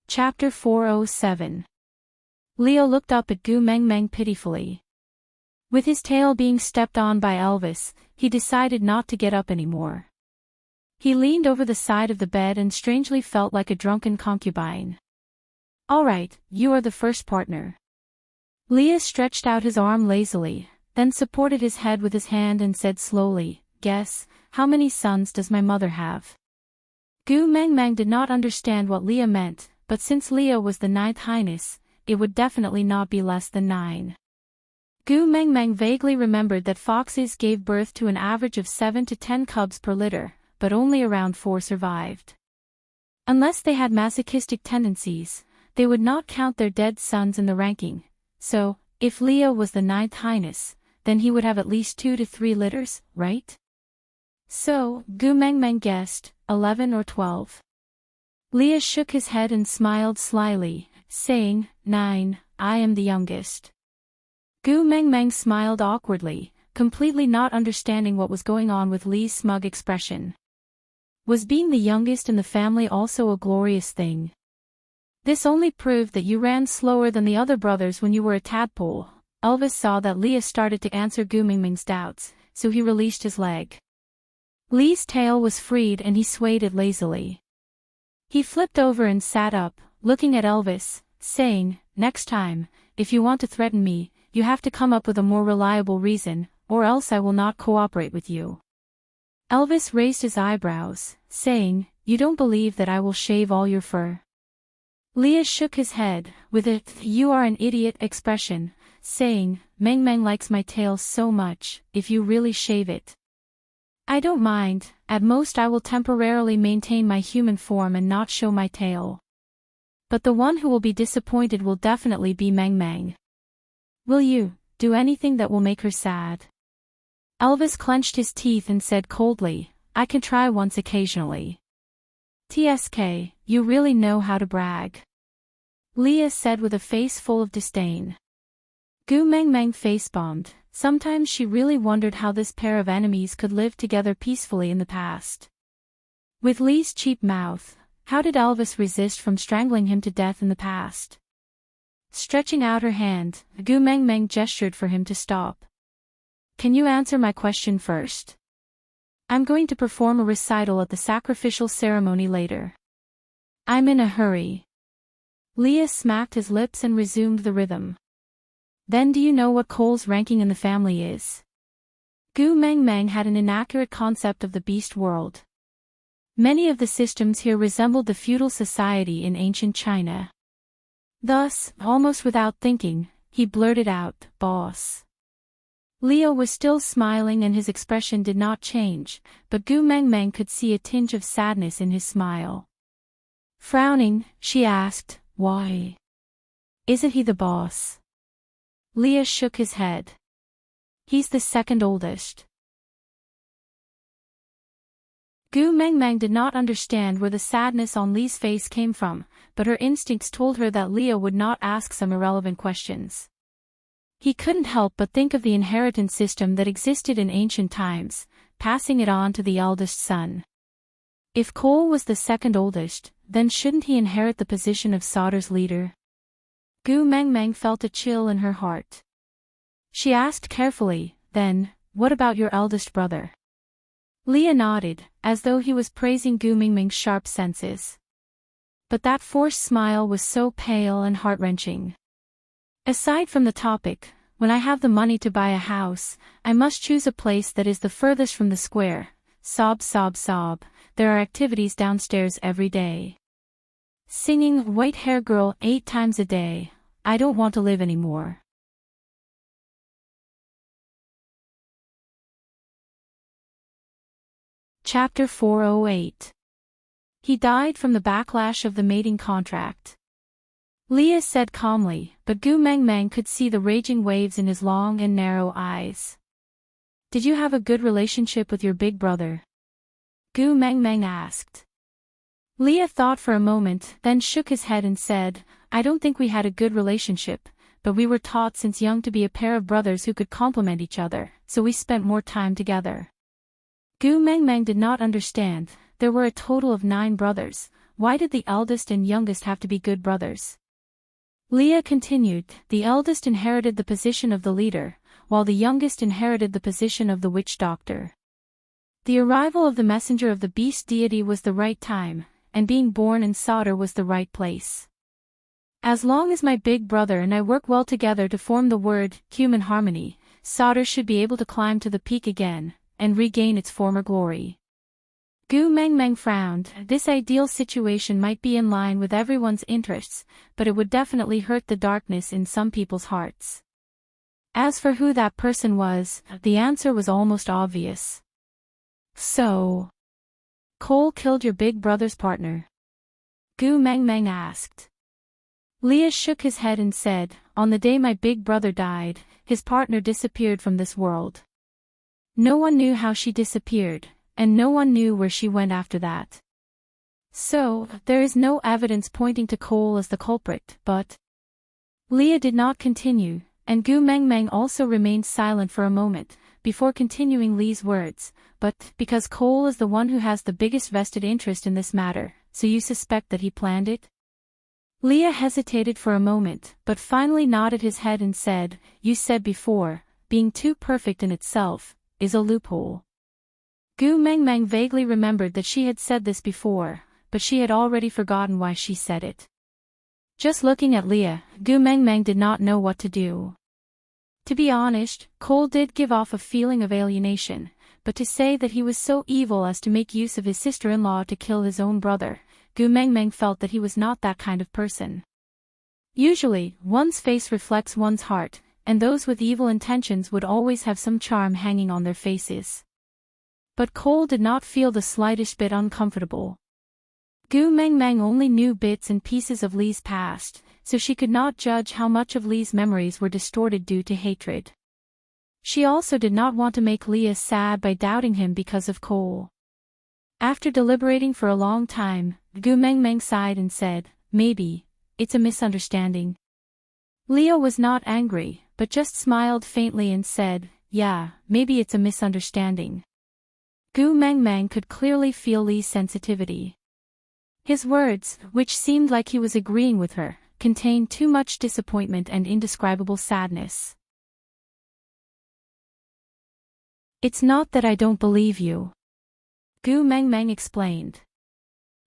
Chapter 407. Leo looked up at Gu Mengmeng pitifully. With his tail being stepped on by Elvis, he decided not to get up anymore. He leaned over the side of the bed and strangely felt like a drunken concubine. "All right, you are the first partner." Leah stretched out his arm lazily, then supported his head with his hand and said slowly, "Guess, how many sons does my mother have?" Gu Mengmeng did not understand what Leah meant, but since Leah was the ninth highness, it would definitely not be less than 9. Gu Mengmeng vaguely remembered that foxes gave birth to an average of 7 to 10 cubs per litter, but only around 4 survived. Unless they had masochistic tendencies, they would not count their dead sons in the ranking, so, if Leah was the ninth highness, then he would have at least 2 to 3 litters, right? So, Gu Mengmeng guessed, 11 or 12. Leah shook his head and smiled slyly, saying, 9, I am the youngest. Gu Mengmeng smiled awkwardly, completely not understanding what was going on with Li's smug expression. Was being the youngest in the family also a glorious thing? This only proved that you ran slower than the other brothers when you were a tadpole. Elvis saw that Leah started to answer Gu Mengmeng's doubts, so he released his leg. Li's tail was freed and he swayed it lazily. He flipped over and sat up, looking at Elvis, saying, next time, if you want to threaten me, you have to come up with a more reliable reason, or else I will not cooperate with you. Elvis raised his eyebrows, saying, you don't believe that I will shave all your fur? Leah shook his head, with a you are an idiot expression, saying, Meng Meng likes my tail so much, if you really shave it. I don't mind, at most I will temporarily maintain my human form and not show my tail. But the one who will be disappointed will definitely be Meng Meng. Will you do anything that will make her sad? Elvis clenched his teeth and said coldly, I can try once occasionally. TSK, you really know how to brag. Leah said with a face full of disdain. Gu Mengmeng face-bombed. Sometimes she really wondered how this pair of enemies could live together peacefully in the past. With Li's cheap mouth, how did Elvis resist from strangling him to death in the past? Stretching out her hand, Gu Mengmeng gestured for him to stop. Can you answer my question first? I'm going to perform a recital at the sacrificial ceremony later. I'm in a hurry. Leah smacked his lips and resumed the rhythm. Then do you know what Cole's ranking in the family is? Gu Mengmeng had an inaccurate concept of the beast world. Many of the systems here resembled the feudal society in ancient China. Thus, almost without thinking, he blurted out, boss. Leo was still smiling and his expression did not change, but Gu Mengmeng could see a tinge of sadness in his smile. Frowning, she asked, why? Isn't he the boss? Leah shook his head. He's the second oldest. Gu Mengmeng did not understand where the sadness on Li's face came from, but her instincts told her that Leah would not ask some irrelevant questions. He couldn't help but think of the inheritance system that existed in ancient times, passing it on to the eldest son. If Cole was the second oldest, then shouldn't he inherit the position of Sauter's leader? Gu Mengmeng felt a chill in her heart. She asked carefully, then, what about your eldest brother? Leah nodded, as though he was praising Gu Mengmeng's sharp senses. But that forced smile was so pale and heart-wrenching. Aside from the topic, when I have the money to buy a house, I must choose a place that is the furthest from the square. Sob sob sob, there are activities downstairs every day. Singing White Hair Girl 8 times a day. I don't want to live anymore. Chapter 408. He died from the backlash of the mating contract. Leah said calmly, but Gu Mengmeng could see the raging waves in his long and narrow eyes. Did you have a good relationship with your big brother? Gu Mengmeng asked. Leah thought for a moment, then shook his head and said, I don't think we had a good relationship, but we were taught since young to be a pair of brothers who could complement each other, so we spent more time together. Gu Mengmeng did not understand. There were a total of 9 brothers. Why did the eldest and youngest have to be good brothers? Leah continued, the eldest inherited the position of the leader, while the youngest inherited the position of the witch doctor. The arrival of the messenger of the beast deity was the right time, and being born in Sauter was the right place. As long as my big brother and I work well together to form the word, human harmony, Sauter should be able to climb to the peak again, and regain its former glory. Gu Mengmeng frowned. This ideal situation might be in line with everyone's interests, but it would definitely hurt the darkness in some people's hearts. As for who that person was, the answer was almost obvious. So, Cole killed your big brother's partner. Gu Meng Meng asked. Leah shook his head and said, on the day my big brother died, his partner disappeared from this world. No one knew how she disappeared, and no one knew where she went after that. So, there is no evidence pointing to Cole as the culprit, but... Leah did not continue, and Gu Meng Meng also remained silent for a moment, before continuing Lee's words, but because Cole is the one who has the biggest vested interest in this matter, so you suspect that he planned it? Leah hesitated for a moment, but finally nodded his head and said, you said before, being too perfect in itself, is a loophole. Gu Meng Meng vaguely remembered that she had said this before, but she had already forgotten why she said it. Just looking at Leah, Gu Meng Meng did not know what to do. To be honest, Cole did give off a feeling of alienation, but to say that he was so evil as to make use of his sister-in-law to kill his own brother, Gu Meng Meng felt that he was not that kind of person. Usually, one's face reflects one's heart, and those with evil intentions would always have some charm hanging on their faces. But Cole did not feel the slightest bit uncomfortable. Gu Meng Meng only knew bits and pieces of Lee's past, so she could not judge how much of Lee's memories were distorted due to hatred. She also did not want to make Leah sad by doubting him because of Cole. After deliberating for a long time, Gu Meng Meng sighed and said, maybe, it's a misunderstanding. Leah was not angry, but just smiled faintly and said, yeah, maybe it's a misunderstanding. Gu Meng Meng could clearly feel Lee's sensitivity. His words, which seemed like he was agreeing with her, contained too much disappointment and indescribable sadness. It's not that I don't believe you. Gu Meng Meng explained.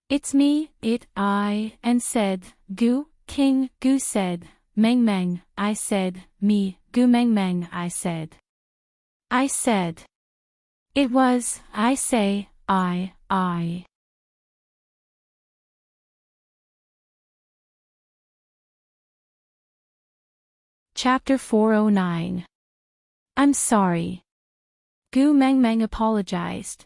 It's me, I, and said, Gu, King, Gu said, Meng Meng, I said, me, Gu Meng Meng, I said. I said. It was, I say, I. Chapter 409. I'm sorry. Gu Meng Meng apologized.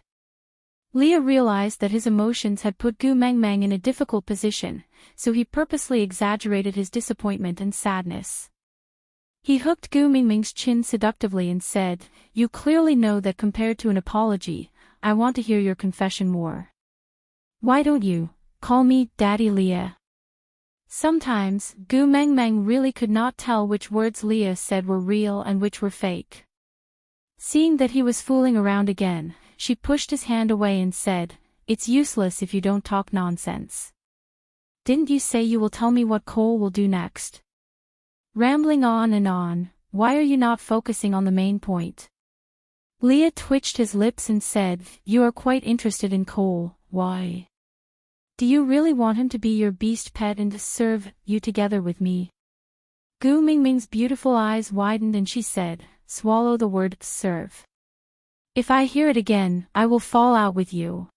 Leah realized that his emotions had put Gu Meng Meng in a difficult position, so he purposely exaggerated his disappointment and sadness. He hooked Gu Meng Meng's chin seductively and said, you clearly know that compared to an apology, I want to hear your confession more. Why don't you call me Daddy Leah? Sometimes, Gu Meng Meng really could not tell which words Leah said were real and which were fake. Seeing that he was fooling around again, she pushed his hand away and said, it's useless if you don't talk nonsense. Didn't you say you will tell me what Cole will do next? Rambling on and on, why are you not focusing on the main point? Leah twitched his lips and said, you are quite interested in Cole, why? Do you really want him to be your beast pet and to serve you together with me? Gu Meng Meng's beautiful eyes widened and she said, swallow the word serve. If I hear it again, I will fall out with you.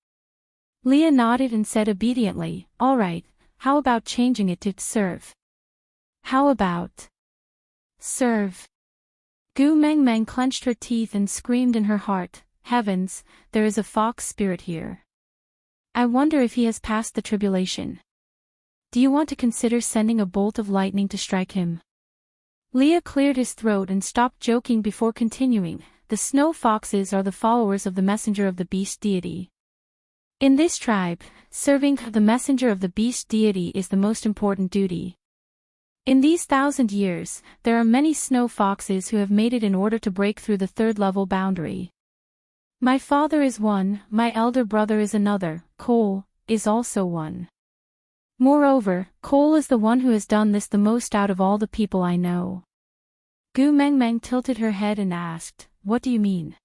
Leah nodded and said obediently, all right, how about changing it to serve? How about serve? Gu Meng Meng clenched her teeth and screamed in her heart, heavens, there is a fox spirit here. I wonder if he has passed the tribulation. Do you want to consider sending a bolt of lightning to strike him? Leah cleared his throat and stopped joking before continuing, the snow foxes are the followers of the messenger of the beast deity. In this tribe, serving the messenger of the beast deity is the most important duty. In these 1,000 years, there are many snow foxes who have made it in order to break through the third-level boundary. My father is one, my elder brother is another, Cole is also one. Moreover, Cole is the one who has done this the most out of all the people I know. Gu Meng Meng tilted her head and asked, what do you mean?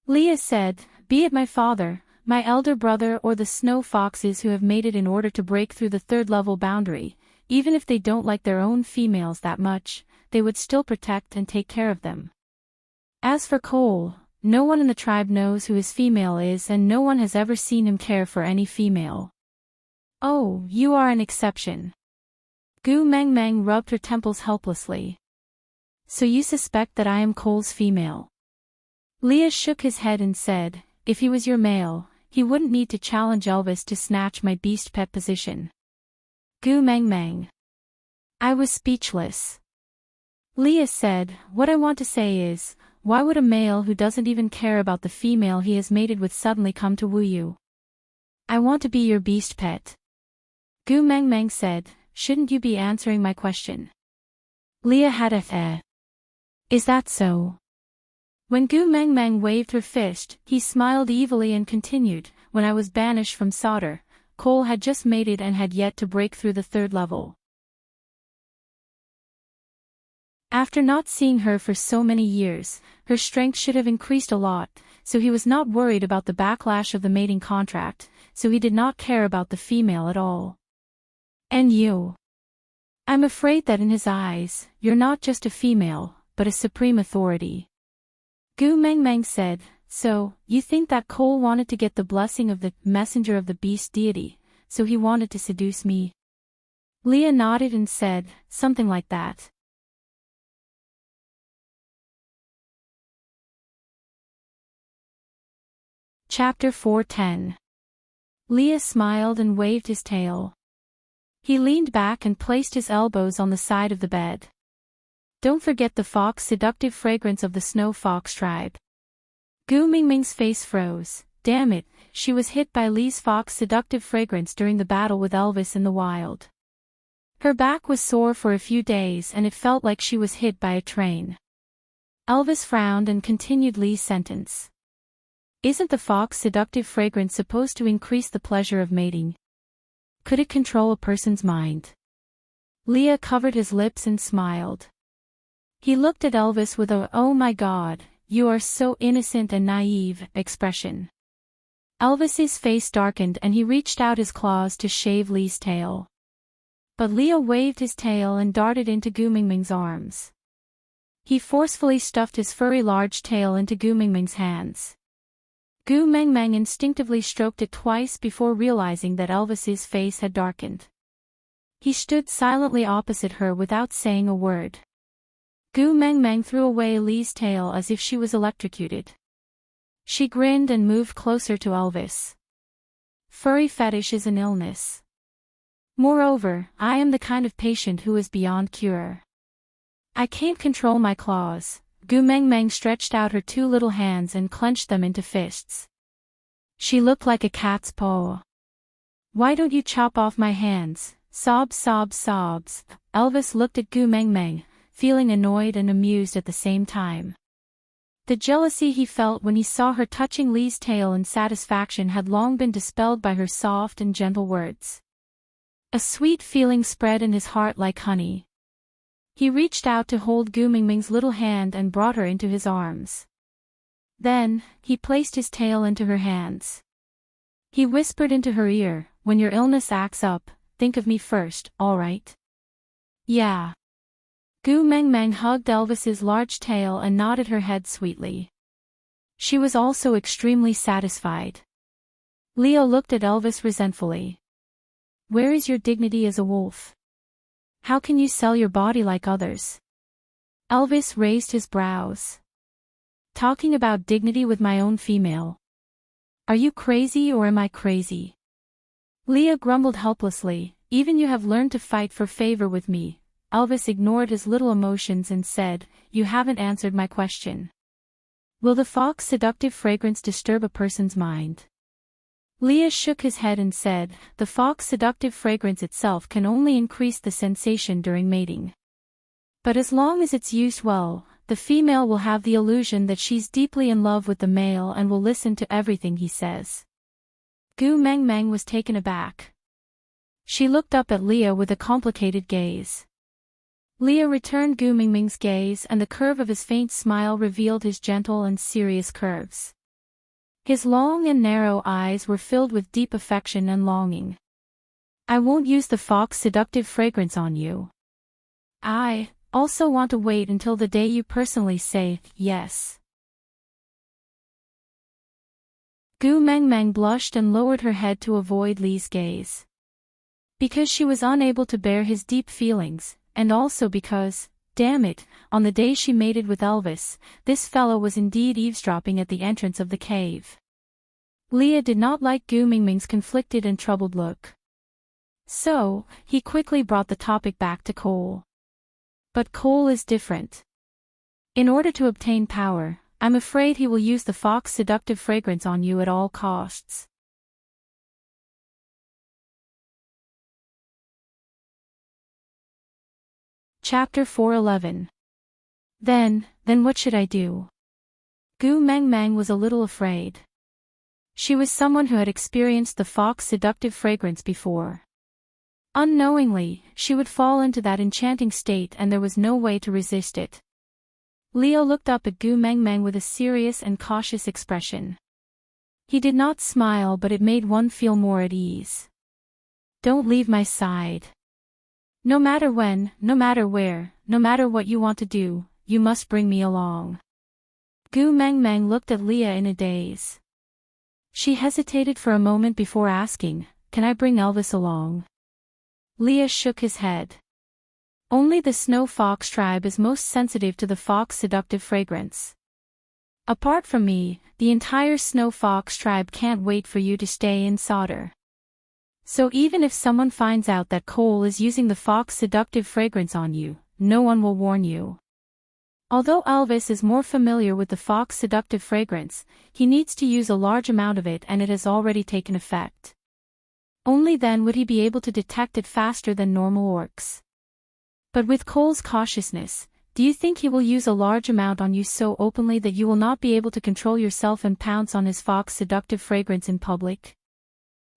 Leah said, be it my father, my elder brother or the snow foxes who have made it in order to break through the third-level boundary, even if they don't like their own females that much, they would still protect and take care of them. As for Cole, no one in the tribe knows who his female is and no one has ever seen him care for any female. Oh, you are an exception. Gu Meng Meng rubbed her temples helplessly. So you suspect that I am Cole's female? Leah shook his head and said, if he was your male, he wouldn't need to challenge Elvis to snatch my beast pet position. Gu Meng Meng. I was speechless. Leah said, what I want to say is, why would a male who doesn't even care about the female he has mated with suddenly come to woo you? I want to be your beast pet. Gu Meng Meng said, shouldn't you be answering my question? Leah had a Is that so? When Gu Meng Meng waved her fist, he smiled evilly and continued, when I was banished from Sauter, Cole had just mated and had yet to break through the 3rd level. After not seeing her for so many years, her strength should have increased a lot, so he was not worried about the backlash of the mating contract, so he did not care about the female at all. And you? I'm afraid that in his eyes, you're not just a female, but a supreme authority. Gu Meng Meng said, so, you think that Cole wanted to get the blessing of the messenger of the beast deity, so he wanted to seduce me? Leah nodded and said, something like that. Chapter 4:10. Leah smiled and waved his tail. He leaned back and placed his elbows on the side of the bed. Don't forget the fox seductive fragrance of the snow fox tribe. Gu Mingming's face froze. Damn it, she was hit by Lee's fox seductive fragrance during the battle with Elvis in the wild. Her back was sore for a few days and it felt like she was hit by a train. Elvis frowned and continued Lee's sentence. Isn't the fox seductive fragrance supposed to increase the pleasure of mating? Could it control a person's mind? Leah covered his lips and smiled. He looked at Elvis with a "oh my god, you are so innocent and naive" expression. Elvis's face darkened and he reached out his claws to shave Lee's tail. But Leah waved his tail and darted into Gu Mingming's arms. He forcefully stuffed his furry large tail into Gu Mingming's hands. Gu Meng Meng instinctively stroked it twice before realizing that Elvis's face had darkened. He stood silently opposite her without saying a word. Gu Meng Meng threw away Lee's tail as if she was electrocuted. She grinned and moved closer to Elvis. Furry fetish is an illness. Moreover, I am the kind of patient who is beyond cure. I can't control my claws. Gu Meng Meng stretched out her 2 little hands and clenched them into fists. She looked like a cat's paw. Why don't you chop off my hands? Sobs, sobs, sobs. Elvis looked at Gu Meng Meng, feeling annoyed and amused at the same time. The jealousy he felt when he saw her touching Lee's tail in satisfaction had long been dispelled by her soft and gentle words. A sweet feeling spread in his heart like honey. He reached out to hold Gu Mingming's little hand and brought her into his arms. Then, he placed his tail into her hands. He whispered into her ear, when your illness acts up, think of me first, all right? Yeah. Gu Meng Meng hugged Elvis's large tail and nodded her head sweetly. She was also extremely satisfied. Leo looked at Elvis resentfully. Where is your dignity as a wolf? How can you sell your body like others? Elvis raised his brows. Talking about dignity with my own female. Are you crazy or am I crazy? Leah grumbled helplessly, even you have learned to fight for favor with me. Elvis ignored his little emotions and said, you haven't answered my question. Will the fox seductive fragrance disturb a person's mind? Leah shook his head and said, the fox seductive fragrance itself can only increase the sensation during mating. But as long as it's used well, the female will have the illusion that she's deeply in love with the male and will listen to everything he says. Gu Meng Meng was taken aback. She looked up at Leah with a complicated gaze. Leah returned Gu Mingming's gaze and the curve of his faint smile revealed his gentle and serious curves. His long and narrow eyes were filled with deep affection and longing. I won't use the fox seductive fragrance on you. I also want to wait until the day you personally say yes. Gu Meng Meng blushed and lowered her head to avoid Lee's gaze. Because she was unable to bear his deep feelings, and also because, damn it, on the day she mated with Elvis, this fellow was indeed eavesdropping at the entrance of the cave. Leah did not like Gu Mingming's conflicted and troubled look. So, he quickly brought the topic back to Cole. But Cole is different. In order to obtain power, I'm afraid he will use the fox seductive fragrance on you at all costs. Chapter 4:11. Then what should I do? Gu Meng Meng was a little afraid. She was someone who had experienced the fox seductive fragrance before. Unknowingly, she would fall into that enchanting state and there was no way to resist it. Leo looked up at Gu Meng Meng with a serious and cautious expression. He did not smile, but it made one feel more at ease. Don't leave my side. No matter when, no matter where, no matter what you want to do, you must bring me along. Gu Meng Meng looked at Leah in a daze. She hesitated for a moment before asking, "Can I bring Elvis along?" Leah shook his head. Only the snow fox tribe is most sensitive to the fox seductive fragrance. Apart from me, the entire snow fox tribe can't wait for you to stay in Solder. So even if someone finds out that Cole is using the fox seductive fragrance on you, no one will warn you. Although Elvis is more familiar with the fox seductive fragrance, he needs to use a large amount of it and it has already taken effect. Only then would he be able to detect it faster than normal orcs. But with Cole's cautiousness, do you think he will use a large amount on you so openly that you will not be able to control yourself and pounce on his fox seductive fragrance in public?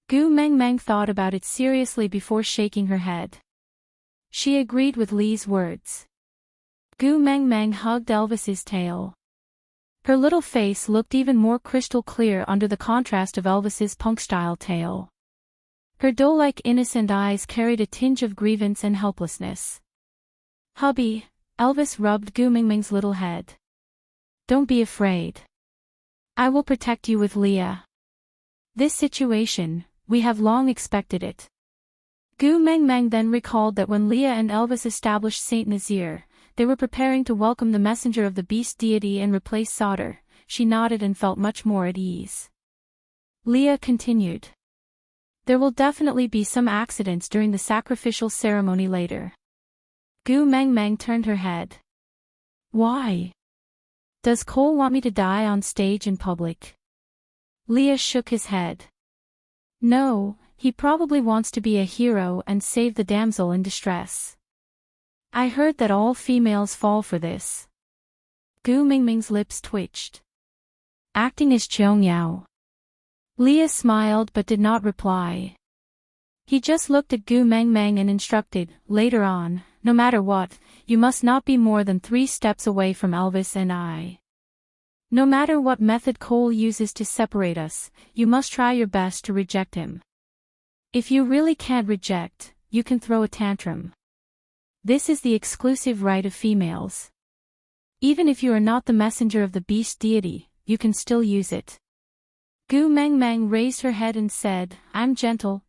Gu Meng Meng thought about it seriously before shaking her head. She agreed with Lee's words. Gu Meng Meng hugged Elvis's tail. Her little face looked even more crystal clear under the contrast of Elvis's punk-style tail. Her doe-like innocent eyes carried a tinge of grievance and helplessness. "Hubby," Elvis rubbed Gu Meng Meng's little head. "Don't be afraid. I will protect you with Leah. This situation, we have long expected it." Gu Meng Meng then recalled that when Leah and Elvis established Saint Nazir, they were preparing to welcome the messenger of the beast deity and replace Solder. She nodded and felt much more at ease. Leah continued. "There will definitely be some accidents during the sacrificial ceremony later." Gu Meng Meng turned her head. "Why? Does Cole want me to die on stage in public?" Leah shook his head. "No, he probably wants to be a hero and save the damsel in distress. I heard that all females fall for this." Gu Meng Meng's lips twitched. "Acting as Cheong Yao." Leah smiled but did not reply. He just looked at Gu Meng Meng and instructed, "Later on, no matter what, you must not be more than 3 steps away from Elvis and I. No matter what method Cole uses to separate us, you must try your best to reject him. If you really can't reject, you can throw a tantrum. This is the exclusive right of females. Even if you are not the messenger of the beast deity, you can still use it." Gu Meng Meng raised her head and said, "I'm gentle,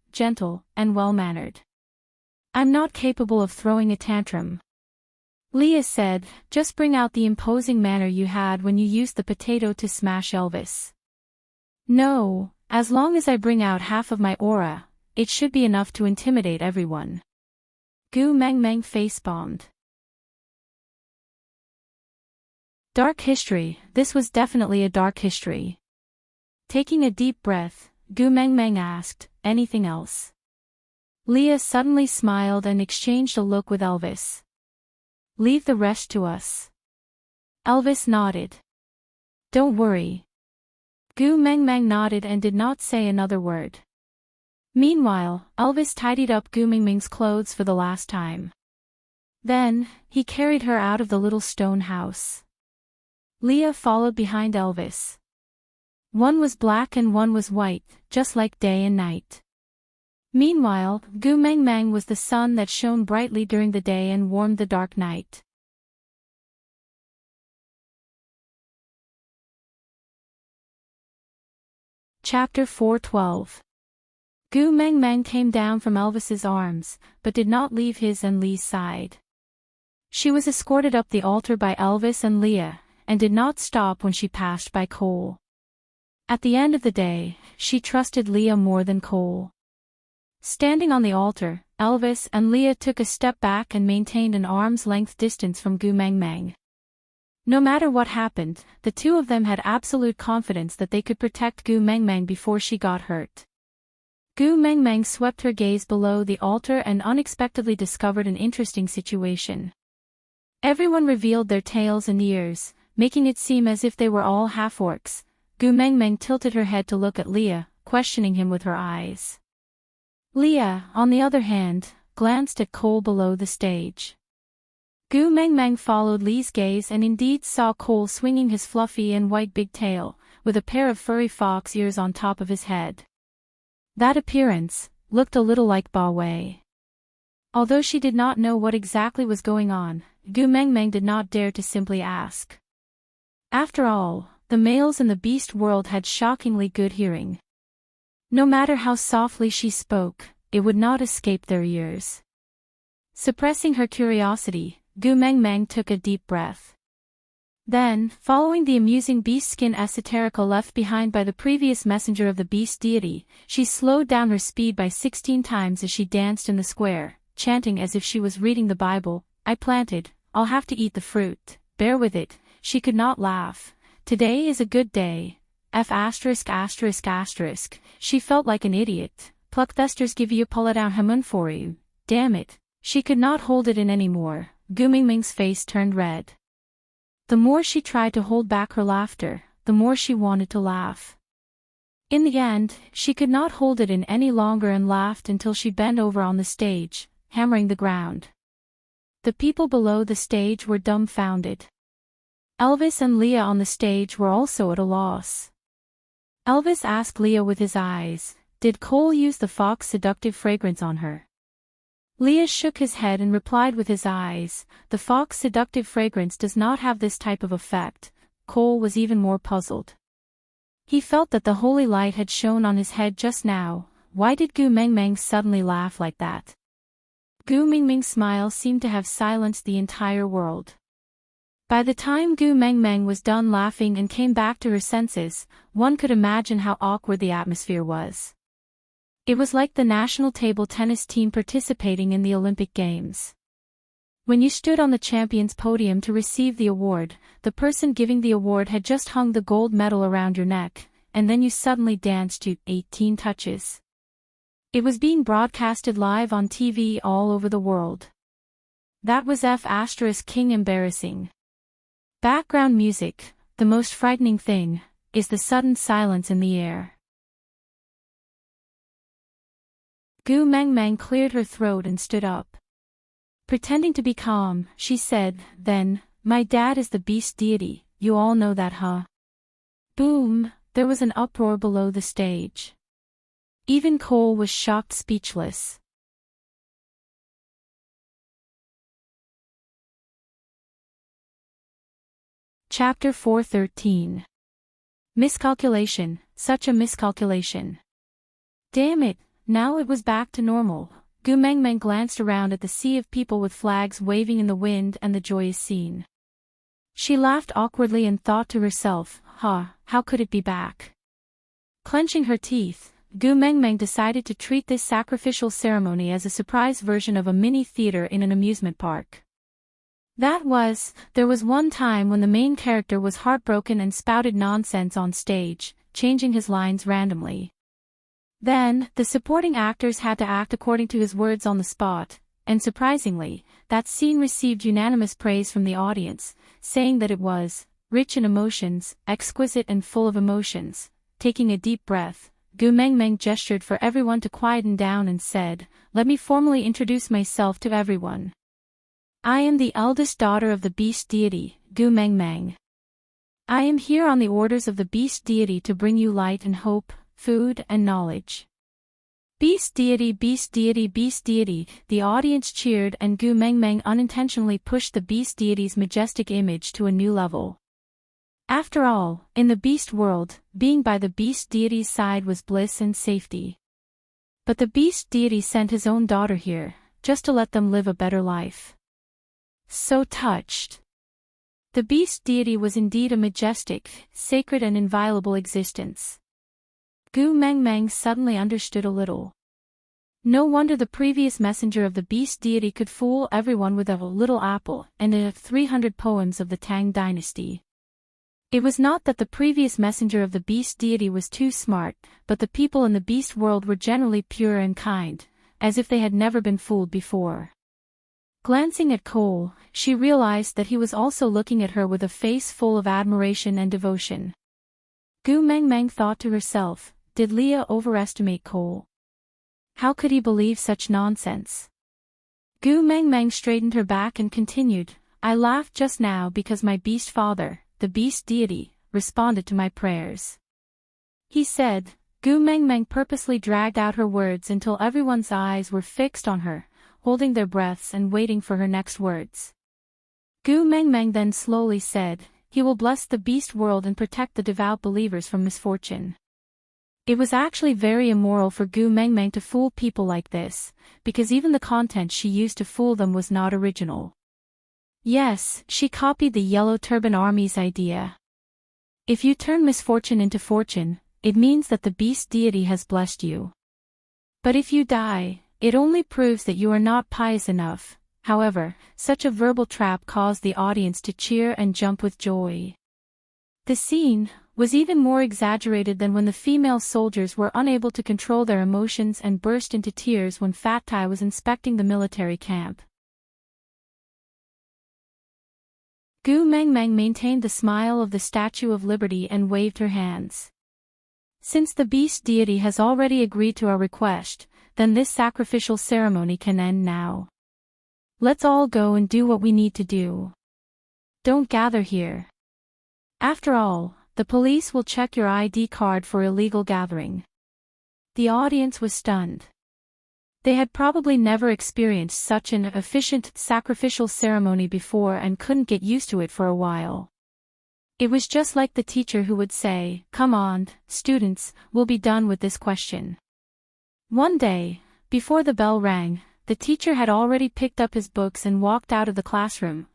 and well-mannered. I'm not capable of throwing a tantrum." Leah said, "Just bring out the imposing manner you had when you used the potato to smash Elvis." "No, as long as I bring out half of my aura, it should be enough to intimidate everyone." Gu Meng Meng face-bombed. Dark history. This was definitely a dark history. Taking a deep breath, Gu Meng Meng asked, "Anything else?" Leah suddenly smiled and exchanged a look with Elvis. "Leave the rest to us." Elvis nodded. "Don't worry." Gu Meng Meng nodded and did not say another word. Meanwhile, Elvis tidied up Gu Meng Meng's clothes for the last time. Then, he carried her out of the little stone house. Leah followed behind Elvis. One was black and one was white, just like day and night. Meanwhile, Gu Meng Meng was the sun that shone brightly during the day and warmed the dark night. Chapter 4:12. Gu Meng Meng came down from Elvis's arms, but did not leave his and Lee's side. She was escorted up the altar by Elvis and Leah, and did not stop when she passed by Cole. At the end of the day, she trusted Leah more than Cole. Standing on the altar, Elvis and Leah took a step back and maintained an arm's-length distance from Gu Mengmeng. No matter what happened, the two of them had absolute confidence that they could protect Gu Mengmeng before she got hurt. Gu Mengmeng swept her gaze below the altar and unexpectedly discovered an interesting situation. Everyone revealed their tails and ears, making it seem as if they were all half-orcs. Gu Mengmeng tilted her head to look at Leah, questioning him with her eyes. Leah, on the other hand, glanced at Cole below the stage. Gu Mengmeng followed Lee's gaze and indeed saw Cole swinging his fluffy and white big tail, with a pair of furry fox ears on top of his head. That appearance looked a little like Ba Wei. Although she did not know what exactly was going on, Gu Mengmeng did not dare to simply ask. After all, the males in the beast world had shockingly good hearing. No matter how softly she spoke, it would not escape their ears. Suppressing her curiosity, Gu Mengmeng took a deep breath. Then, following the amusing beast skin esoterica left behind by the previous messenger of the beast deity, she slowed down her speed by 16 times as she danced in the square, chanting as if she was reading the Bible. I planted, I'll have to eat the fruit, bear with it. She could not laugh. Today is a good day. She felt like an idiot. Pluckthesters give you pull it out hamun for you. Damn it. She could not hold it in anymore. Gu Mengmeng's face turned red. The more she tried to hold back her laughter, the more she wanted to laugh. In the end, she could not hold it in any longer and laughed until she bent over on the stage, hammering the ground. The people below the stage were dumbfounded. Elvis and Leah on the stage were also at a loss. Elvis asked Leah with his eyes, did Cole use the fox seductive fragrance on her? Leah shook his head and replied with his eyes, the fox seductive fragrance does not have this type of effect. Cole was even more puzzled. He felt that the holy light had shone on his head just now. Why did Gu Mengmeng suddenly laugh like that? Gu Mengmeng's smile seemed to have silenced the entire world. By the time Gu Mengmeng was done laughing and came back to her senses, one could imagine how awkward the atmosphere was. It was like the national table tennis team participating in the Olympic Games. When you stood on the champion's podium to receive the award, the person giving the award had just hung the gold medal around your neck, and then you suddenly danced to 18 touches. It was being broadcasted live on TV all over the world. That was King embarrassing. Background music, the most frightening thing, is the sudden silence in the air. Gu Mengmeng cleared her throat and stood up. Pretending to be calm, she said, then, my dad is the beast deity, you all know that, huh? Boom, there was an uproar below the stage. Even Cole was shocked speechless. Chapter 413. Miscalculation, such a miscalculation. Damn it, now it was back to normal. Gu Mengmeng glanced around at the sea of people with flags waving in the wind and the joyous scene. She laughed awkwardly and thought to herself, how could it be back? Clenching her teeth, Gu Mengmeng decided to treat this sacrificial ceremony as a surprise version of a mini theater in an amusement park. There was one time when the main character was heartbroken and spouted nonsense on stage, changing his lines randomly. Then, the supporting actors had to act according to his words on the spot, and surprisingly, that scene received unanimous praise from the audience, saying that it was rich in emotions, exquisite and full of emotions. Taking a deep breath, Gu Mengmeng gestured for everyone to quieten down and said, let me formally introduce myself to everyone. I am the eldest daughter of the beast deity, Gu Mengmeng. I am here on the orders of the beast deity to bring you light and hope, food and knowledge. Beast deity, beast deity, beast deity. The audience cheered and Gu Mengmeng unintentionally pushed the beast deity's majestic image to a new level. After all, in the beast world, being by the beast deity's side was bliss and safety. But the beast deity sent his own daughter here, just to let them live a better life. So touched. The beast deity was indeed a majestic, sacred and inviolable existence. Gu Mengmeng suddenly understood a little. No wonder the previous messenger of the beast deity could fool everyone with a little apple and 300 poems of the Tang dynasty. It was not that the previous messenger of the beast deity was too smart, but the people in the beast world were generally pure and kind, as if they had never been fooled before. Glancing at Cole, she realized that he was also looking at her with a face full of admiration and devotion. Gu Mengmeng thought to herself, did Leah overestimate Cole? How could he believe such nonsense? Gu Mengmeng straightened her back and continued, I laughed just now because my beast father, the beast deity, responded to my prayers. He said. Gu Mengmeng purposely dragged out her words until everyone's eyes were fixed on her, holding their breaths and waiting for her next words. Gu Mengmeng then slowly said, he will bless the beast world and protect the devout believers from misfortune. It was actually very immoral for Gu Mengmeng to fool people like this, because even the content she used to fool them was not original. Yes, she copied the Yellow Turban Army's idea. If you turn misfortune into fortune, it means that the beast deity has blessed you. But if you die, it only proves that you are not pious enough. However, such a verbal trap caused the audience to cheer and jump with joy. The scene was even more exaggerated than when the female soldiers were unable to control their emotions and burst into tears when Fat Tai was inspecting the military camp. Gu Mengmeng maintained the smile of the Statue of Liberty and waved her hands. Since the beast deity has already agreed to our request, then this sacrificial ceremony can end now. Let's all go and do what we need to do. Don't gather here. After all, the police will check your ID card for illegal gathering. The audience was stunned. They had probably never experienced such an efficient sacrificial ceremony before and couldn't get used to it for a while. It was just like the teacher who would say, come on, students, we'll be done with this question. One day, before the bell rang, the teacher had already picked up his books and walked out of the classroom.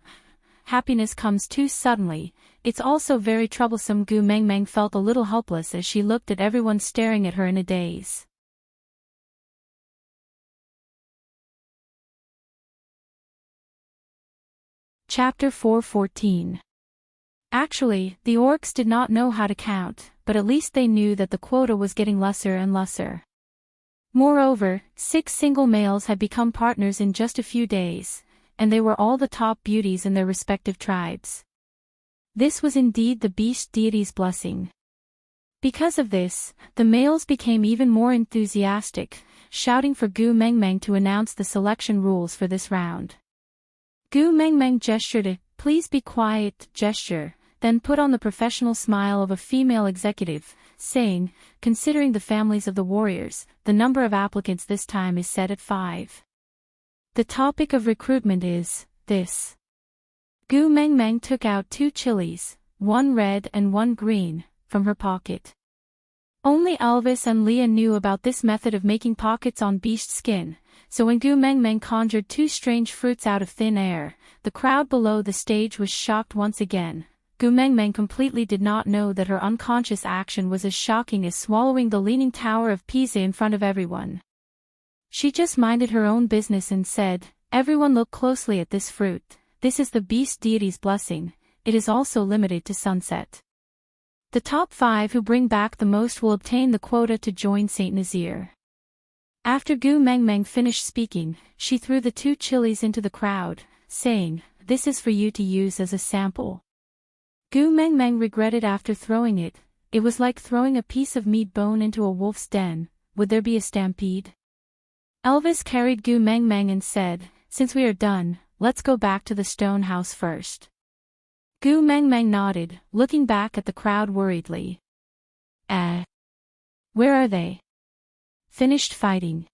Happiness comes too suddenly, it's also very troublesome. Gu Mengmeng felt a little helpless as she looked at everyone staring at her in a daze. Chapter 4:14. Actually, the orcs did not know how to count, but at least they knew that the quota was getting lesser and lesser. Moreover, 6 single males had become partners in just a few days, and they were all the top beauties in their respective tribes. This was indeed the beast deity's blessing. Because of this, the males became even more enthusiastic, shouting for Gu Mengmeng to announce the selection rules for this round. Gu Mengmeng gestured a "please be quiet" gesture, then put on the professional smile of a female executive, saying, considering the families of the warriors, the number of applicants this time is set at 5. The topic of recruitment is this. Gu Mengmeng took out 2 chilies, 1 red and 1 green, from her pocket. Only Elvis and Leah knew about this method of making pockets on beast skin, so when Gu Mengmeng conjured 2 strange fruits out of thin air, the crowd below the stage was shocked once again. Gu Mengmeng completely did not know that her unconscious action was as shocking as swallowing the Leaning Tower of Pisa in front of everyone. She just minded her own business and said, everyone look closely at this fruit, this is the beast deity's blessing, it is also limited to sunset. The top 5 who bring back the most will obtain the quota to join Saint Nazir. After Gu Mengmeng finished speaking, she threw the 2 chilies into the crowd, saying, this is for you to use as a sample. Gu Mengmeng regretted after throwing it, it was like throwing a piece of meat bone into a wolf's den. Would there be a stampede? Elvis carried Gu Mengmeng and said, since we are done, let's go back to the stone house first. Gu Mengmeng nodded, looking back at the crowd worriedly. Where are they? Finished fighting.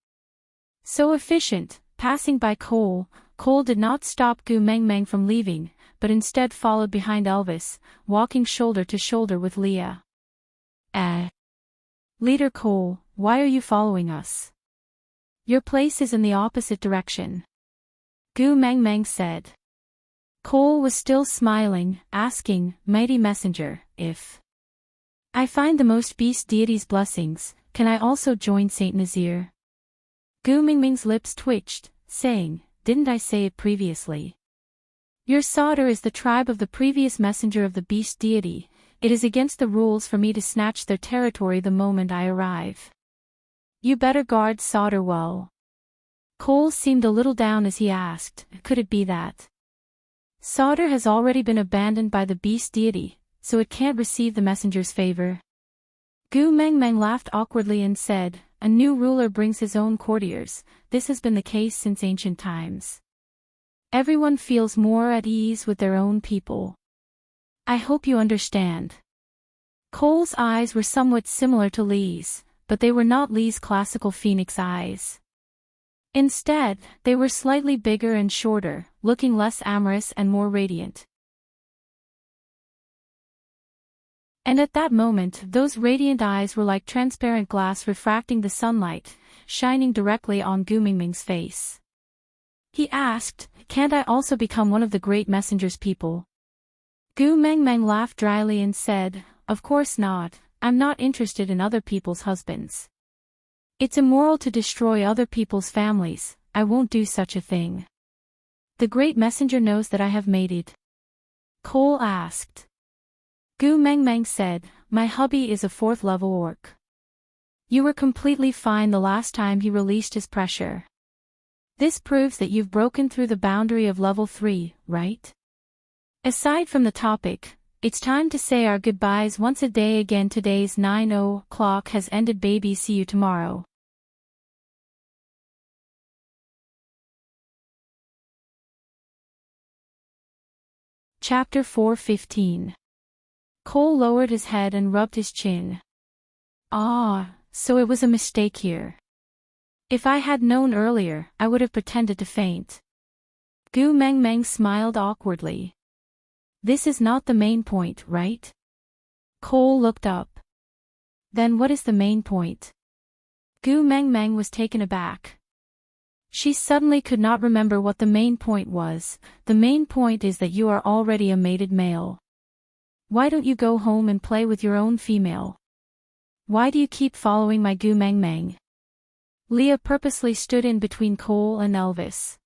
So efficient, passing by Cole. Cole did not stop Gu Mengmeng from leaving, but instead followed behind Elvis, walking shoulder to shoulder with Leah. Leader Cole, why are you following us? Your place is in the opposite direction. Gu Mengmeng said. Cole was still smiling, asking, mighty messenger, if I find the most beast deity's blessings, can I also join Saint Nazir? Gu Mingming's lips twitched, saying, "Didn't I say it previously? Your soldier is the tribe of the previous messenger of the beast deity. It is against the rules for me to snatch their territory the moment I arrive. You better guard soldier well." Cole seemed a little down as he asked, "Could it be that soldier has already been abandoned by the beast deity, so it can't receive the messenger's favor?" Gu Mengmeng laughed awkwardly and said, "A new ruler brings his own courtiers. This has been the case since ancient times. Everyone feels more at ease with their own people. I hope you understand." Cole's eyes were somewhat similar to Lee's, but they were not Lee's classical phoenix eyes. Instead, they were slightly bigger and shorter, looking less amorous and more radiant. And at that moment, those radiant eyes were like transparent glass refracting the sunlight, shining directly on Gu Mingming's face. He asked, "Can't I also become one of the great messenger's people?" Gu Mengmeng laughed dryly and said, "Of course not. I'm not interested in other people's husbands. It's immoral to destroy other people's families. I won't do such a thing." "The great messenger knows that I have mated?" Cole asked. Gu Mengmeng said, "My hubby is a 4th level orc. You were completely fine the last time he released his pressure. This proves that you've broken through the boundary of level 3, right? Aside from the topic, it's time to say our goodbyes once a day again. Today's 9 o'clock has ended, baby. See you tomorrow." Chapter 4:15. Cole lowered his head and rubbed his chin. "Ah, so it was a mistake here. If I had known earlier, I would have pretended to faint." Gu Mengmeng smiled awkwardly. "This is not the main point, right?" Cole looked up. "Then what is the main point?" Gu Mengmeng was taken aback. She suddenly could not remember what the main point was. "The main point is that you are already a mated male. Why don't you go home and play with your own female? Why do you keep following my Gu Mengmeng?" Leah purposely stood in between Cole and Elvis.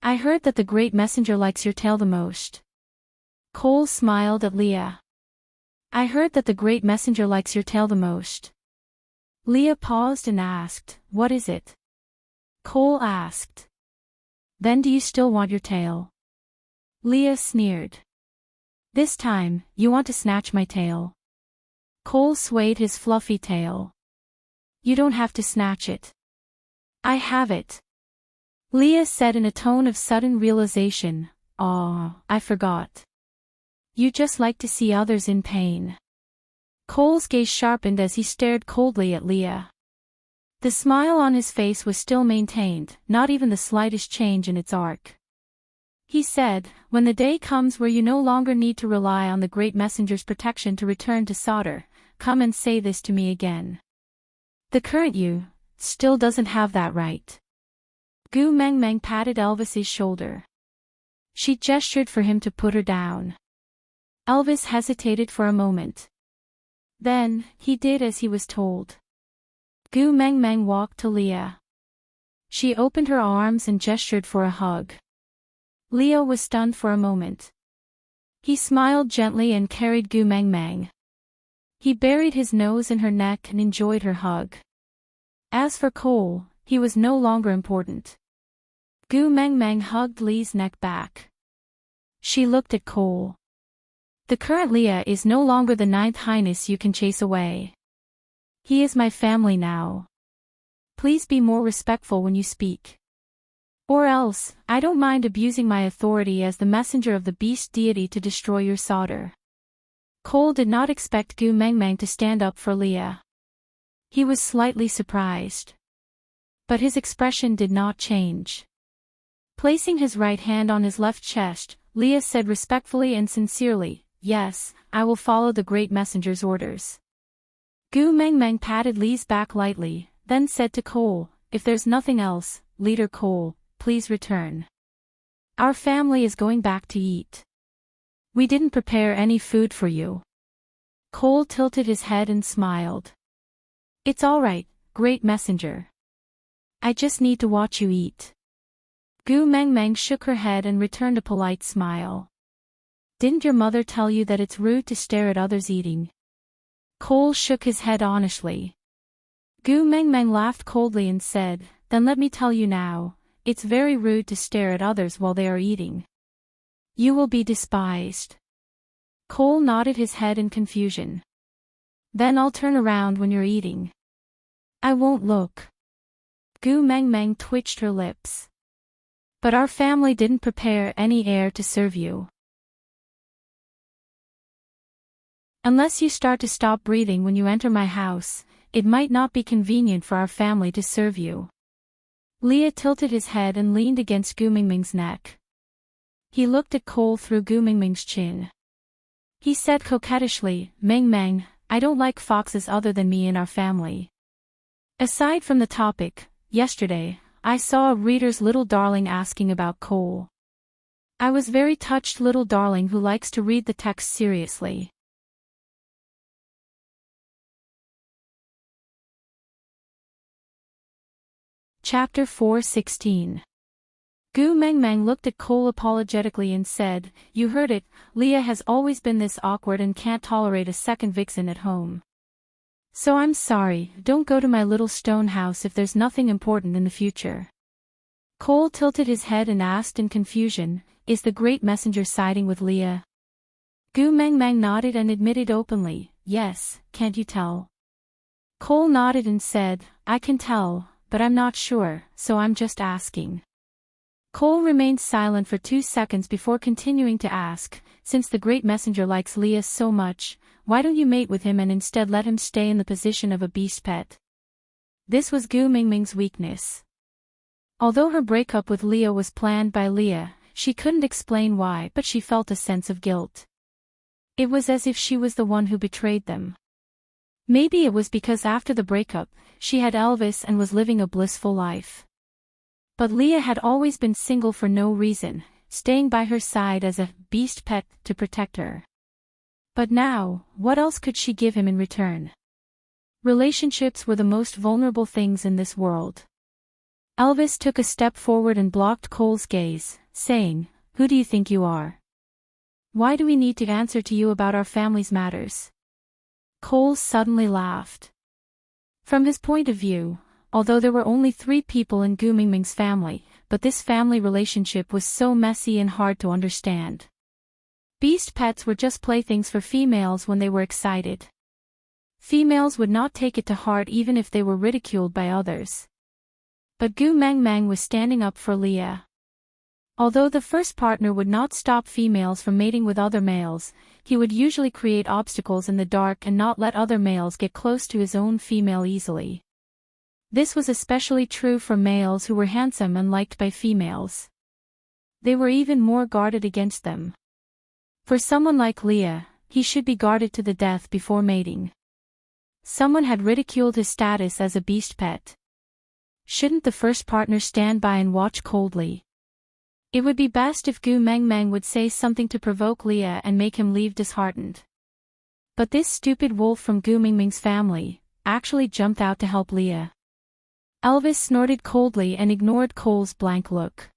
"I heard that the great messenger likes your tail the most." Cole smiled at Leah. "I heard that the great messenger likes your tail the most." Leah paused and asked, "What is it?" Cole asked. "Then do you still want your tail?" Leah sneered. "This time, you want to snatch my tail?" Cole swayed his fluffy tail. "You don't have to snatch it. I have it." Leah said in a tone of sudden realization, "Aw, I forgot. You just like to see others in pain." Cole's gaze sharpened as he stared coldly at Leah. The smile on his face was still maintained, not even the slightest change in its arc. He said, "When the day comes where you no longer need to rely on the great messenger's protection to return to solder, come and say this to me again. The current you still doesn't have that right." Gu Mengmeng patted Elvis's shoulder. She gestured for him to put her down. Elvis hesitated for a moment. Then, he did as he was told. Gu Mengmeng walked to Leah. She opened her arms and gestured for a hug. Leah was stunned for a moment. He smiled gently and carried Gu Mengmeng. He buried his nose in her neck and enjoyed her hug. As for Cole, he was no longer important. Gu Mengmeng hugged Lee's neck back. She looked at Cole. "The current Leah is no longer the 9th highness you can chase away. He is my family now. Please be more respectful when you speak. Or else, I don't mind abusing my authority as the messenger of the beast deity to destroy your solder." Cole did not expect Gu Mengmeng to stand up for Leah. He was slightly surprised. But his expression did not change. Placing his right hand on his left chest, Leah said respectfully and sincerely, "Yes, I will follow the great messenger's orders." Gu Mengmeng patted Lee's back lightly, then said to Cole, "If there's nothing else, Leader Cole, please return. Our family is going back to eat. We didn't prepare any food for you." Cole tilted his head and smiled. "It's all right, great messenger. I just need to watch you eat. Gu Mengmeng shook her head and returned a polite smile. Didn't your mother tell you that it's rude to stare at others eating? Cole shook his head honestly. Gu Mengmeng laughed coldly and said, then let me tell you now, it's very rude to stare at others while they are eating. You will be despised. Cole nodded his head in confusion. Then I'll turn around when you're eating. I won't look. Gu Mengmeng twitched her lips. But our family didn't prepare any air to serve you. Unless you start to stop breathing when you enter my house, it might not be convenient for our family to serve you. Leah tilted his head and leaned against Gu Mengmeng's neck. He looked at Cole through Gu Mengmeng's chin. He said coquettishly, Mengmeng, I don't like foxes other than me in our family. Aside from the topic, yesterday, I saw a reader's little darling asking about Cole. I was very touched, little darling who likes to read the text seriously. Chapter 4:16. Gu Mengmeng looked at Cole apologetically and said, you heard it, Leah has always been this awkward and can't tolerate a second vixen at home. So I'm sorry, don't go to my little stone house if there's nothing important in the future. Cole tilted his head and asked in confusion, is the great messenger siding with Leah? Gu Mengmeng nodded and admitted openly, yes, can't you tell? Cole nodded and said, I can tell, but I'm not sure, so I'm just asking. Cole remained silent for 2 seconds before continuing to ask, since the great messenger likes Leah so much, why don't you mate with him and instead let him stay in the position of a beast pet? This was Gu Mengmeng's weakness. Although her breakup with Leah was planned by Leah, she couldn't explain why, but she felt a sense of guilt. It was as if she was the one who betrayed them. Maybe it was because after the breakup, she had Elvis and was living a blissful life. But Leah had always been single for no reason, staying by her side as a beast pet to protect her. But now, what else could she give him in return? Relationships were the most vulnerable things in this world. Elvis took a step forward and blocked Cole's gaze, saying, who do you think you are? Why do we need to answer to you about our family's matters? Cole suddenly laughed. From his point of view, although there were only 3 people in Gu Mengmeng's family, but this family relationship was so messy and hard to understand. Beast pets were just playthings for females when they were excited. Females would not take it to heart even if they were ridiculed by others. But Gu Mengmeng was standing up for Leah. Although the first partner would not stop females from mating with other males, he would usually create obstacles in the dark and not let other males get close to his own female easily. This was especially true for males who were handsome and liked by females. They were even more guarded against them. For someone like Leah, he should be guarded to the death before mating. Someone had ridiculed his status as a beast pet. Shouldn't the first partner stand by and watch coldly? It would be best if Gu Mengmeng would say something to provoke Leah and make him leave disheartened. But this stupid wolf from Gu Mengmeng's family actually jumped out to help Leah. Elvis snorted coldly and ignored Cole's blank look.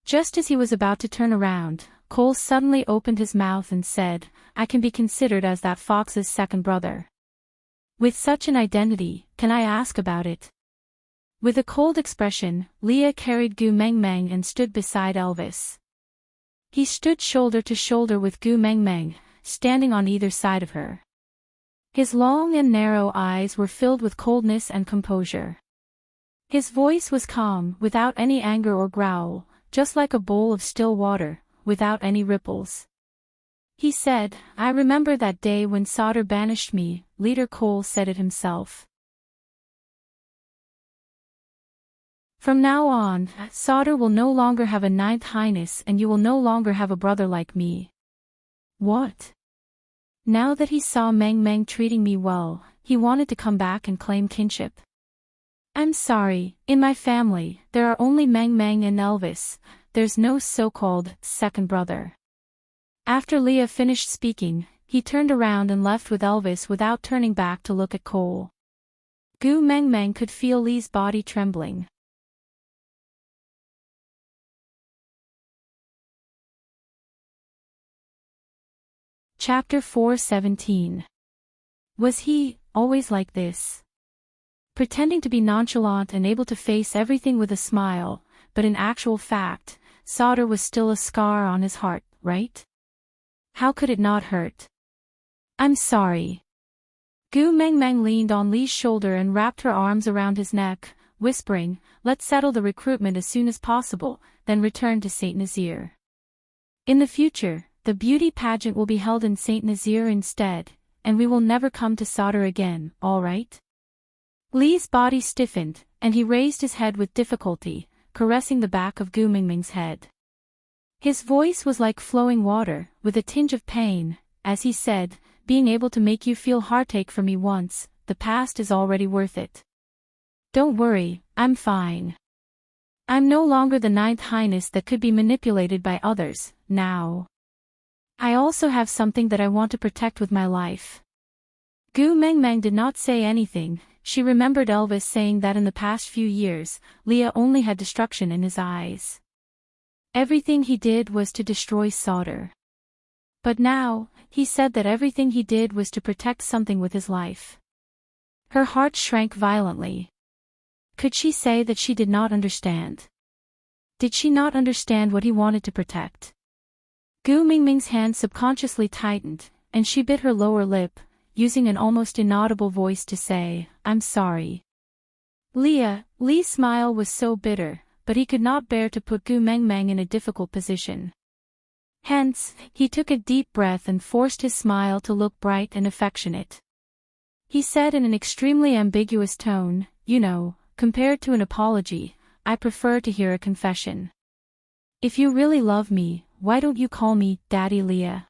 Just as he was about to turn around, Cole suddenly opened his mouth and said, I can be considered as that fox's second brother. With such an identity, can I ask about it? With a cold expression, Leah carried Gu Mengmeng and stood beside Elvis. He stood shoulder to shoulder with Gu Mengmeng, standing on either side of her. His long and narrow eyes were filled with coldness and composure. His voice was calm, without any anger or growl, just like a bowl of still water, without any ripples. He said, I remember that day when Sauter banished me, Leader Cole said it himself. From now on, Sauter will no longer have a 9th highness and you will no longer have a brother like me. What? Now that he saw Mengmeng treating me well, he wanted to come back and claim kinship. I'm sorry, in my family, there are only Mengmeng and Elvis, there's no so-called second brother. After Leah finished speaking, he turned around and left with Elvis without turning back to look at Cole. Gu Mengmeng could feel Li's body trembling. Chapter 4:17. Was he always like this? Pretending to be nonchalant and able to face everything with a smile, but in actual fact, solder was still a scar on his heart, right? How could it not hurt? I'm sorry. Gu Mengmeng leaned on Li's shoulder and wrapped her arms around his neck, whispering, let's settle the recruitment as soon as possible, then return to Saint Nazaire. In the future, the beauty pageant will be held in Saint Nazaire instead, and we will never come to solder again, all right? Li's body stiffened, and he raised his head with difficulty, caressing the back of Gu Mengmeng's head. His voice was like flowing water, with a tinge of pain, as he said, being able to make you feel heartache for me once, the past is already worth it. Don't worry, I'm fine. I'm no longer the Ninth Highness that could be manipulated by others, now. I also have something that I want to protect with my life. Gu Mengmeng did not say anything. She remembered Elvis saying that in the past few years, Leah only had destruction in his eyes. Everything he did was to destroy solder. But now, he said that everything he did was to protect something with his life. Her heart shrank violently. Could she say that she did not understand? Did she not understand what he wanted to protect? Gu Mengmeng's hand subconsciously tightened, and she bit her lower lip, using an almost inaudible voice to say, I'm sorry. Li's smile was so bitter, but he could not bear to put Gu Mengmeng in a difficult position. Hence, he took a deep breath and forced his smile to look bright and affectionate. He said in an extremely ambiguous tone, you know, compared to an apology, I prefer to hear a confession. If you really love me, why don't you call me Daddy Leah?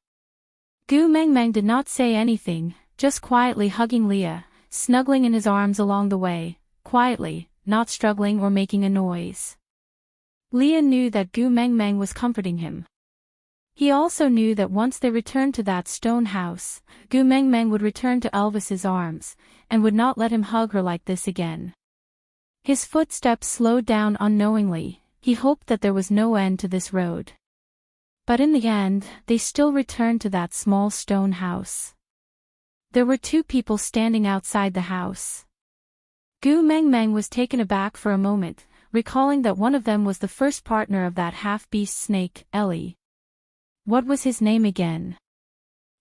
Gu Mengmeng did not say anything, just quietly hugging Leah, snuggling in his arms along the way, quietly, not struggling or making a noise. Leah knew that Gu Mengmeng was comforting him. He also knew that once they returned to that stone house, Gu Mengmeng would return to Elvis's arms, and would not let him hug her like this again. His footsteps slowed down unknowingly. He hoped that there was no end to this road. But in the end, they still returned to that small stone house. There were two people standing outside the house. Gu Mengmeng was taken aback for a moment, recalling that one of them was the first partner of that half-beast snake, Ellie. What was his name again?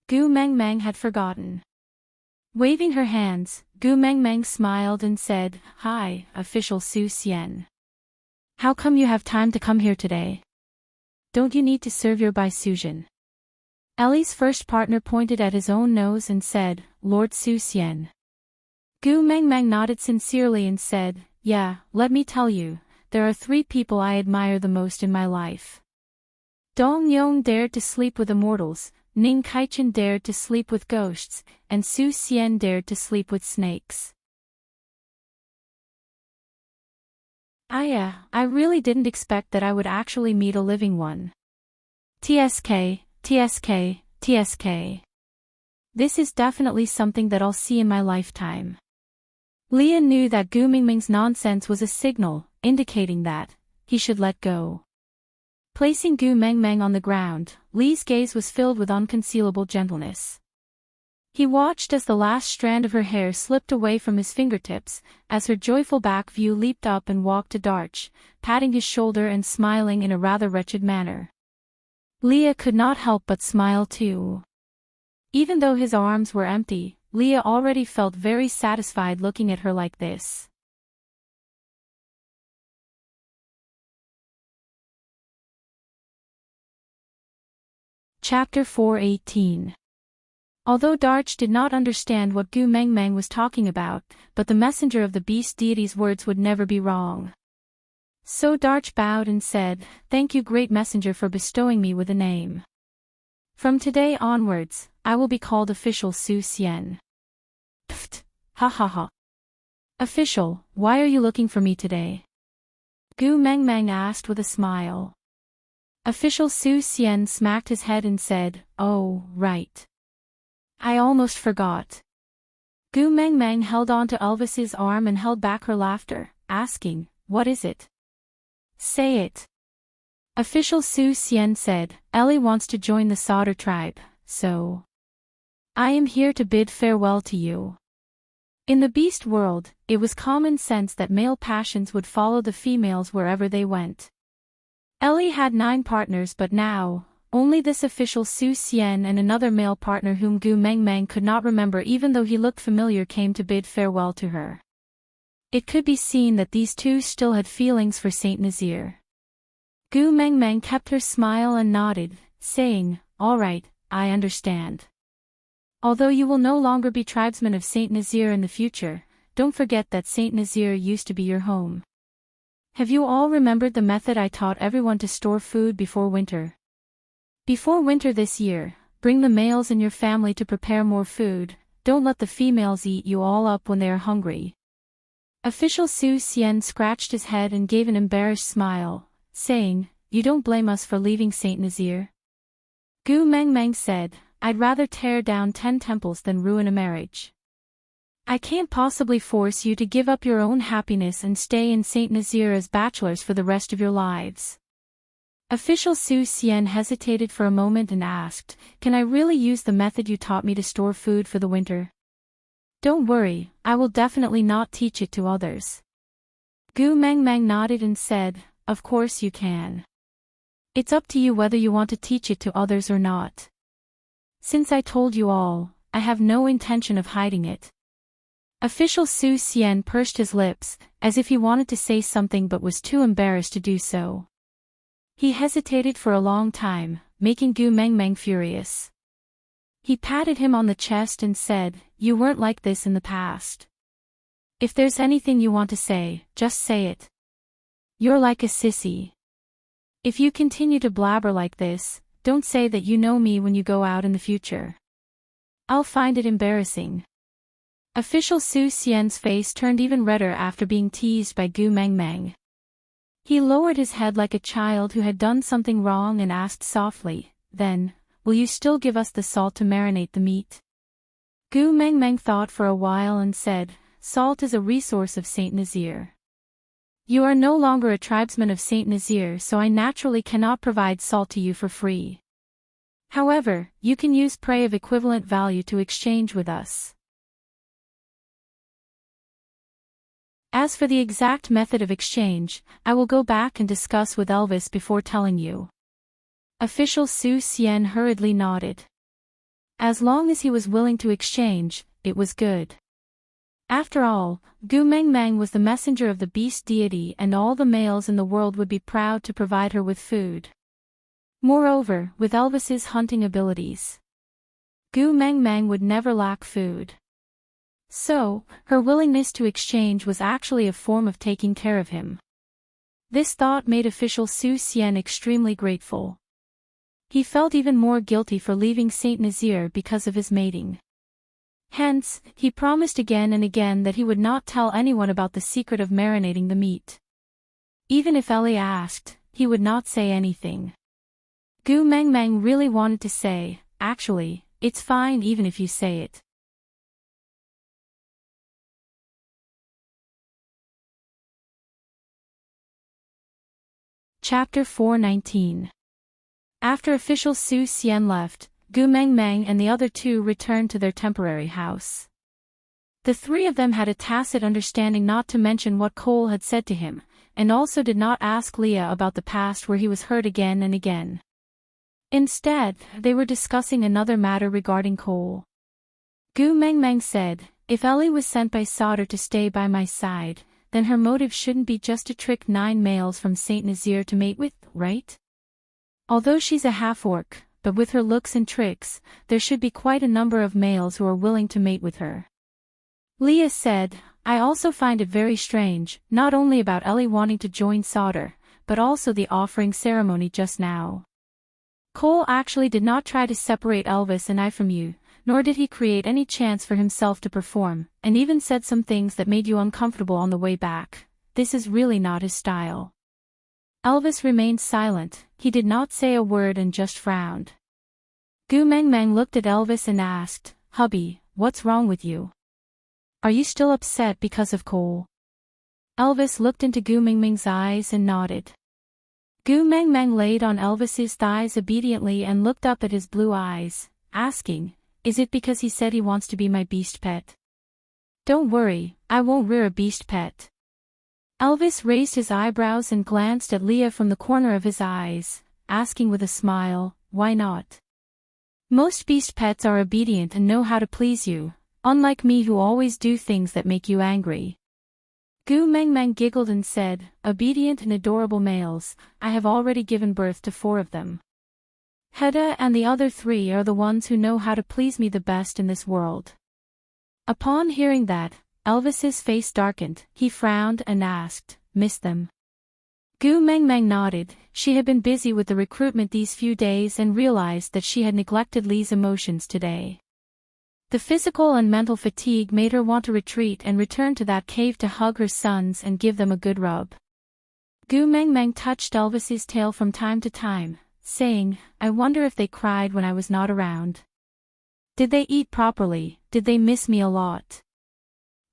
Gu Mengmeng had forgotten. Waving her hands, Gu Mengmeng smiled and said, Hi, official Su Xian. How come you have time to come here today? Don't you need to serve your Baisujin? Ellie's first partner pointed at his own nose and said, Lord Su Xian. Gu Mengmeng nodded sincerely and said, Yeah, let me tell you, there are 3 people I admire the most in my life. Dong Yong dared to sleep with immortals, Ning Kaichen dared to sleep with ghosts, and Su Xian dared to sleep with snakes. I really didn't expect that I would actually meet a living one. TSK, TSK, TSK. This is definitely something that I'll see in my lifetime. Leah knew that Gu Mengmeng's nonsense was a signal, indicating that he should let go. Placing Gu Mengmeng on the ground, Li's gaze was filled with unconcealable gentleness. He watched as the last strand of her hair slipped away from his fingertips, as her joyful back view leaped up and walked to Darch, patting his shoulder and smiling in a rather wretched manner. Leah could not help but smile too. Even though his arms were empty, Leah already felt very satisfied looking at her like this. Chapter 4:18. Although Darch did not understand what Gu Mengmeng was talking about, but the messenger of the beast deity's words would never be wrong. So Darch bowed and said, Thank you great messenger for bestowing me with a name. From today onwards, I will be called official Su Xian. Pft, ha ha ha. Official, why are you looking for me today? Gu Mengmeng asked with a smile. Official Su Xian smacked his head and said, Oh, right. I almost forgot. Gu Meng Meng held on to Elvis's arm and held back her laughter, asking, "What is it? Say it." Official Su Xian said, "Ellie wants to join the Sauter tribe, so I am here to bid farewell to you." In the beast world, it was common sense that male passions would follow the females wherever they went. Ellie had 9 partners, but now, only this official Su Xian and another male partner whom Gu Meng Meng could not remember even though he looked familiar came to bid farewell to her. It could be seen that these two still had feelings for Saint Nazir. Gu Meng Meng kept her smile and nodded, saying, "All right, I understand. Although you will no longer be tribesmen of Saint Nazir in the future, don't forget that Saint Nazir used to be your home. Have you all remembered the method I taught everyone to store food before winter? Before winter this year, bring the males in your family to prepare more food, don't let the females eat you all up when they are hungry." Official Su Xian scratched his head and gave an embarrassed smile, saying, "You don't blame us for leaving Saint Nazir?" Gu Meng Meng said, "I'd rather tear down 10 temples than ruin a marriage. I can't possibly force you to give up your own happiness and stay in Saint Nazir as bachelors for the rest of your lives." Official Su Xian hesitated for a moment and asked, "Can I really use the method you taught me to store food for the winter?" "Don't worry, I will definitely not teach it to others." Gu Meng Meng nodded and said, "Of course you can. It's up to you whether you want to teach it to others or not. Since I told you all, I have no intention of hiding it." Official Su Xian pursed his lips, as if he wanted to say something but was too embarrassed to do so. He hesitated for a long time, making Gu Meng Meng furious. He patted him on the chest and said, "You weren't like this in the past. If there's anything you want to say, just say it. You're like a sissy. If you continue to blabber like this, don't say that you know me when you go out in the future. I'll find it embarrassing." Official Su Xian's face turned even redder after being teased by Gu Meng Meng. He lowered his head like a child who had done something wrong and asked softly, "Then, will you still give us the salt to marinate the meat?" Gu Meng Meng thought for a while and said, "Salt is a resource of Saint Nazir. You are no longer a tribesman of Saint Nazir, so I naturally cannot provide salt to you for free. However, you can use prey of equivalent value to exchange with us." As for the exact method of exchange, I will go back and discuss with Elvis before telling you. Official Su Xian hurriedly nodded. As long as he was willing to exchange, it was good. After all, Gu Meng Meng was the messenger of the beast deity and all the males in the world would be proud to provide her with food. Moreover, with Elvis's hunting abilities, Gu Meng Meng would never lack food. So, her willingness to exchange was actually a form of taking care of him. This thought made official Su Xian extremely grateful. He felt even more guilty for leaving Saint Nazir because of his mating. Hence, he promised again and again that he would not tell anyone about the secret of marinating the meat. Even if Ellie asked, he would not say anything. Gu Meng Meng really wanted to say, "Actually, it's fine even if you say it." Chapter 419. After official Su Xian left, Gu Meng Meng and the other two returned to their temporary house. The three of them had a tacit understanding not to mention what Cole had said to him, and also did not ask Leah about the past where he was hurt again and again. Instead, they were discussing another matter regarding Cole. Gu Meng Meng said, "If Ellie was sent by Sauter to stay by my side, then her motive shouldn't be just to trick 9 males from Saint Nazir to mate with, right? Although she's a half-orc, but with her looks and tricks, there should be quite a number of males who are willing to mate with her." Leah said, "I also find it very strange, not only about Ellie wanting to join Sauter, but also the offering ceremony just now. Cole actually did not try to separate Elvis and I from you, nor did he create any chance for himself to perform, and even said some things that made you uncomfortable on the way back. This is really not his style." Elvis remained silent, he did not say a word and just frowned. Gu Meng Meng looked at Elvis and asked, "Hubby, what's wrong with you? Are you still upset because of Cole? Elvis looked into Gu Mingming's eyes and nodded. Gu Mengmeng laid on Elvis's thighs obediently and looked up at his blue eyes, asking, "Is it because he said he wants to be my beast pet?" "Don't worry, I won't rear a beast pet." Elvis raised his eyebrows and glanced at Leah from the corner of his eyes, asking with a smile, "Why not? Most beast pets are obedient and know how to please you, unlike me who always do things that make you angry." Gu Mengmeng giggled and said, "Obedient and adorable males, I have already given birth to 4 of them. Hedda and the other 3 are the ones who know how to please me the best in this world." Upon hearing that, Elvis's face darkened, he frowned and asked, "Miss them?" Gu Mengmeng nodded. She had been busy with the recruitment these few days and realized that she had neglected Lee's emotions today. The physical and mental fatigue made her want to retreat and return to that cave to hug her sons and give them a good rub. Gu Mengmeng touched Elvis's tail from time to time, saying, "I wonder if they cried when I was not around. Did they eat properly? Did they miss me a lot?"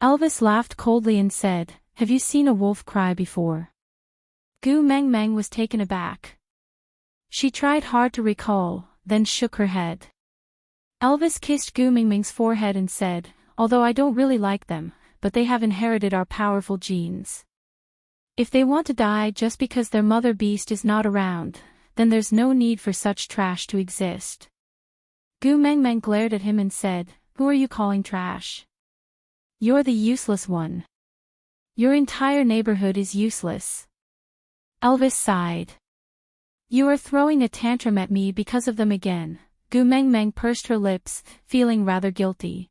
Elvis laughed coldly and said, "Have you seen a wolf cry before?" Gu Mengmeng was taken aback. She tried hard to recall, then shook her head. Elvis kissed Gu Mingming's forehead and said, "Although I don't really like them, but they have inherited our powerful genes. If they want to die just because their mother beast is not around, then there's no need for such trash to exist." Gu Mengmeng glared at him and said, "Who are you calling trash? You're the useless one. Your entire neighborhood is useless." Elvis sighed. "You are throwing a tantrum at me because of them again." Gu Mengmeng pursed her lips, feeling rather guilty.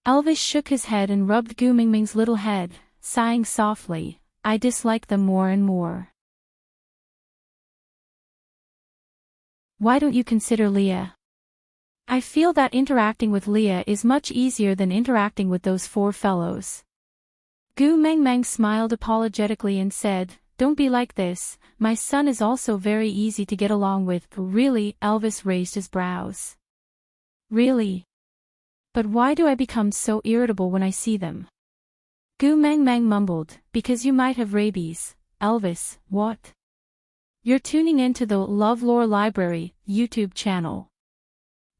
Elvis shook his head and rubbed Gu Mingming's little head, sighing softly, "I dislike them more and more. Why don't you consider Leah? I feel that interacting with Leah is much easier than interacting with those 4 fellows." Gu Mengmeng smiled apologetically and said, "Don't be like this, my son is also very easy to get along with." "Really?" Elvis raised his brows. "Really? But why do I become so irritable when I see them?" Gu Mengmeng mumbled, "Because you might have rabies." "Elvis, what?" "You're tuning into the LoveLore Library YouTube channel.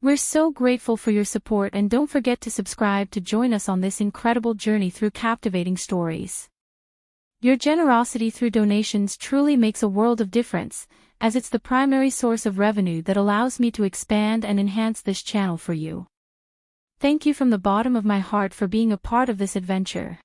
We're so grateful for your support and don't forget to subscribe to join us on this incredible journey through captivating stories. Your generosity through donations truly makes a world of difference, as it's the primary source of revenue that allows me to expand and enhance this channel for you. Thank you from the bottom of my heart for being a part of this adventure.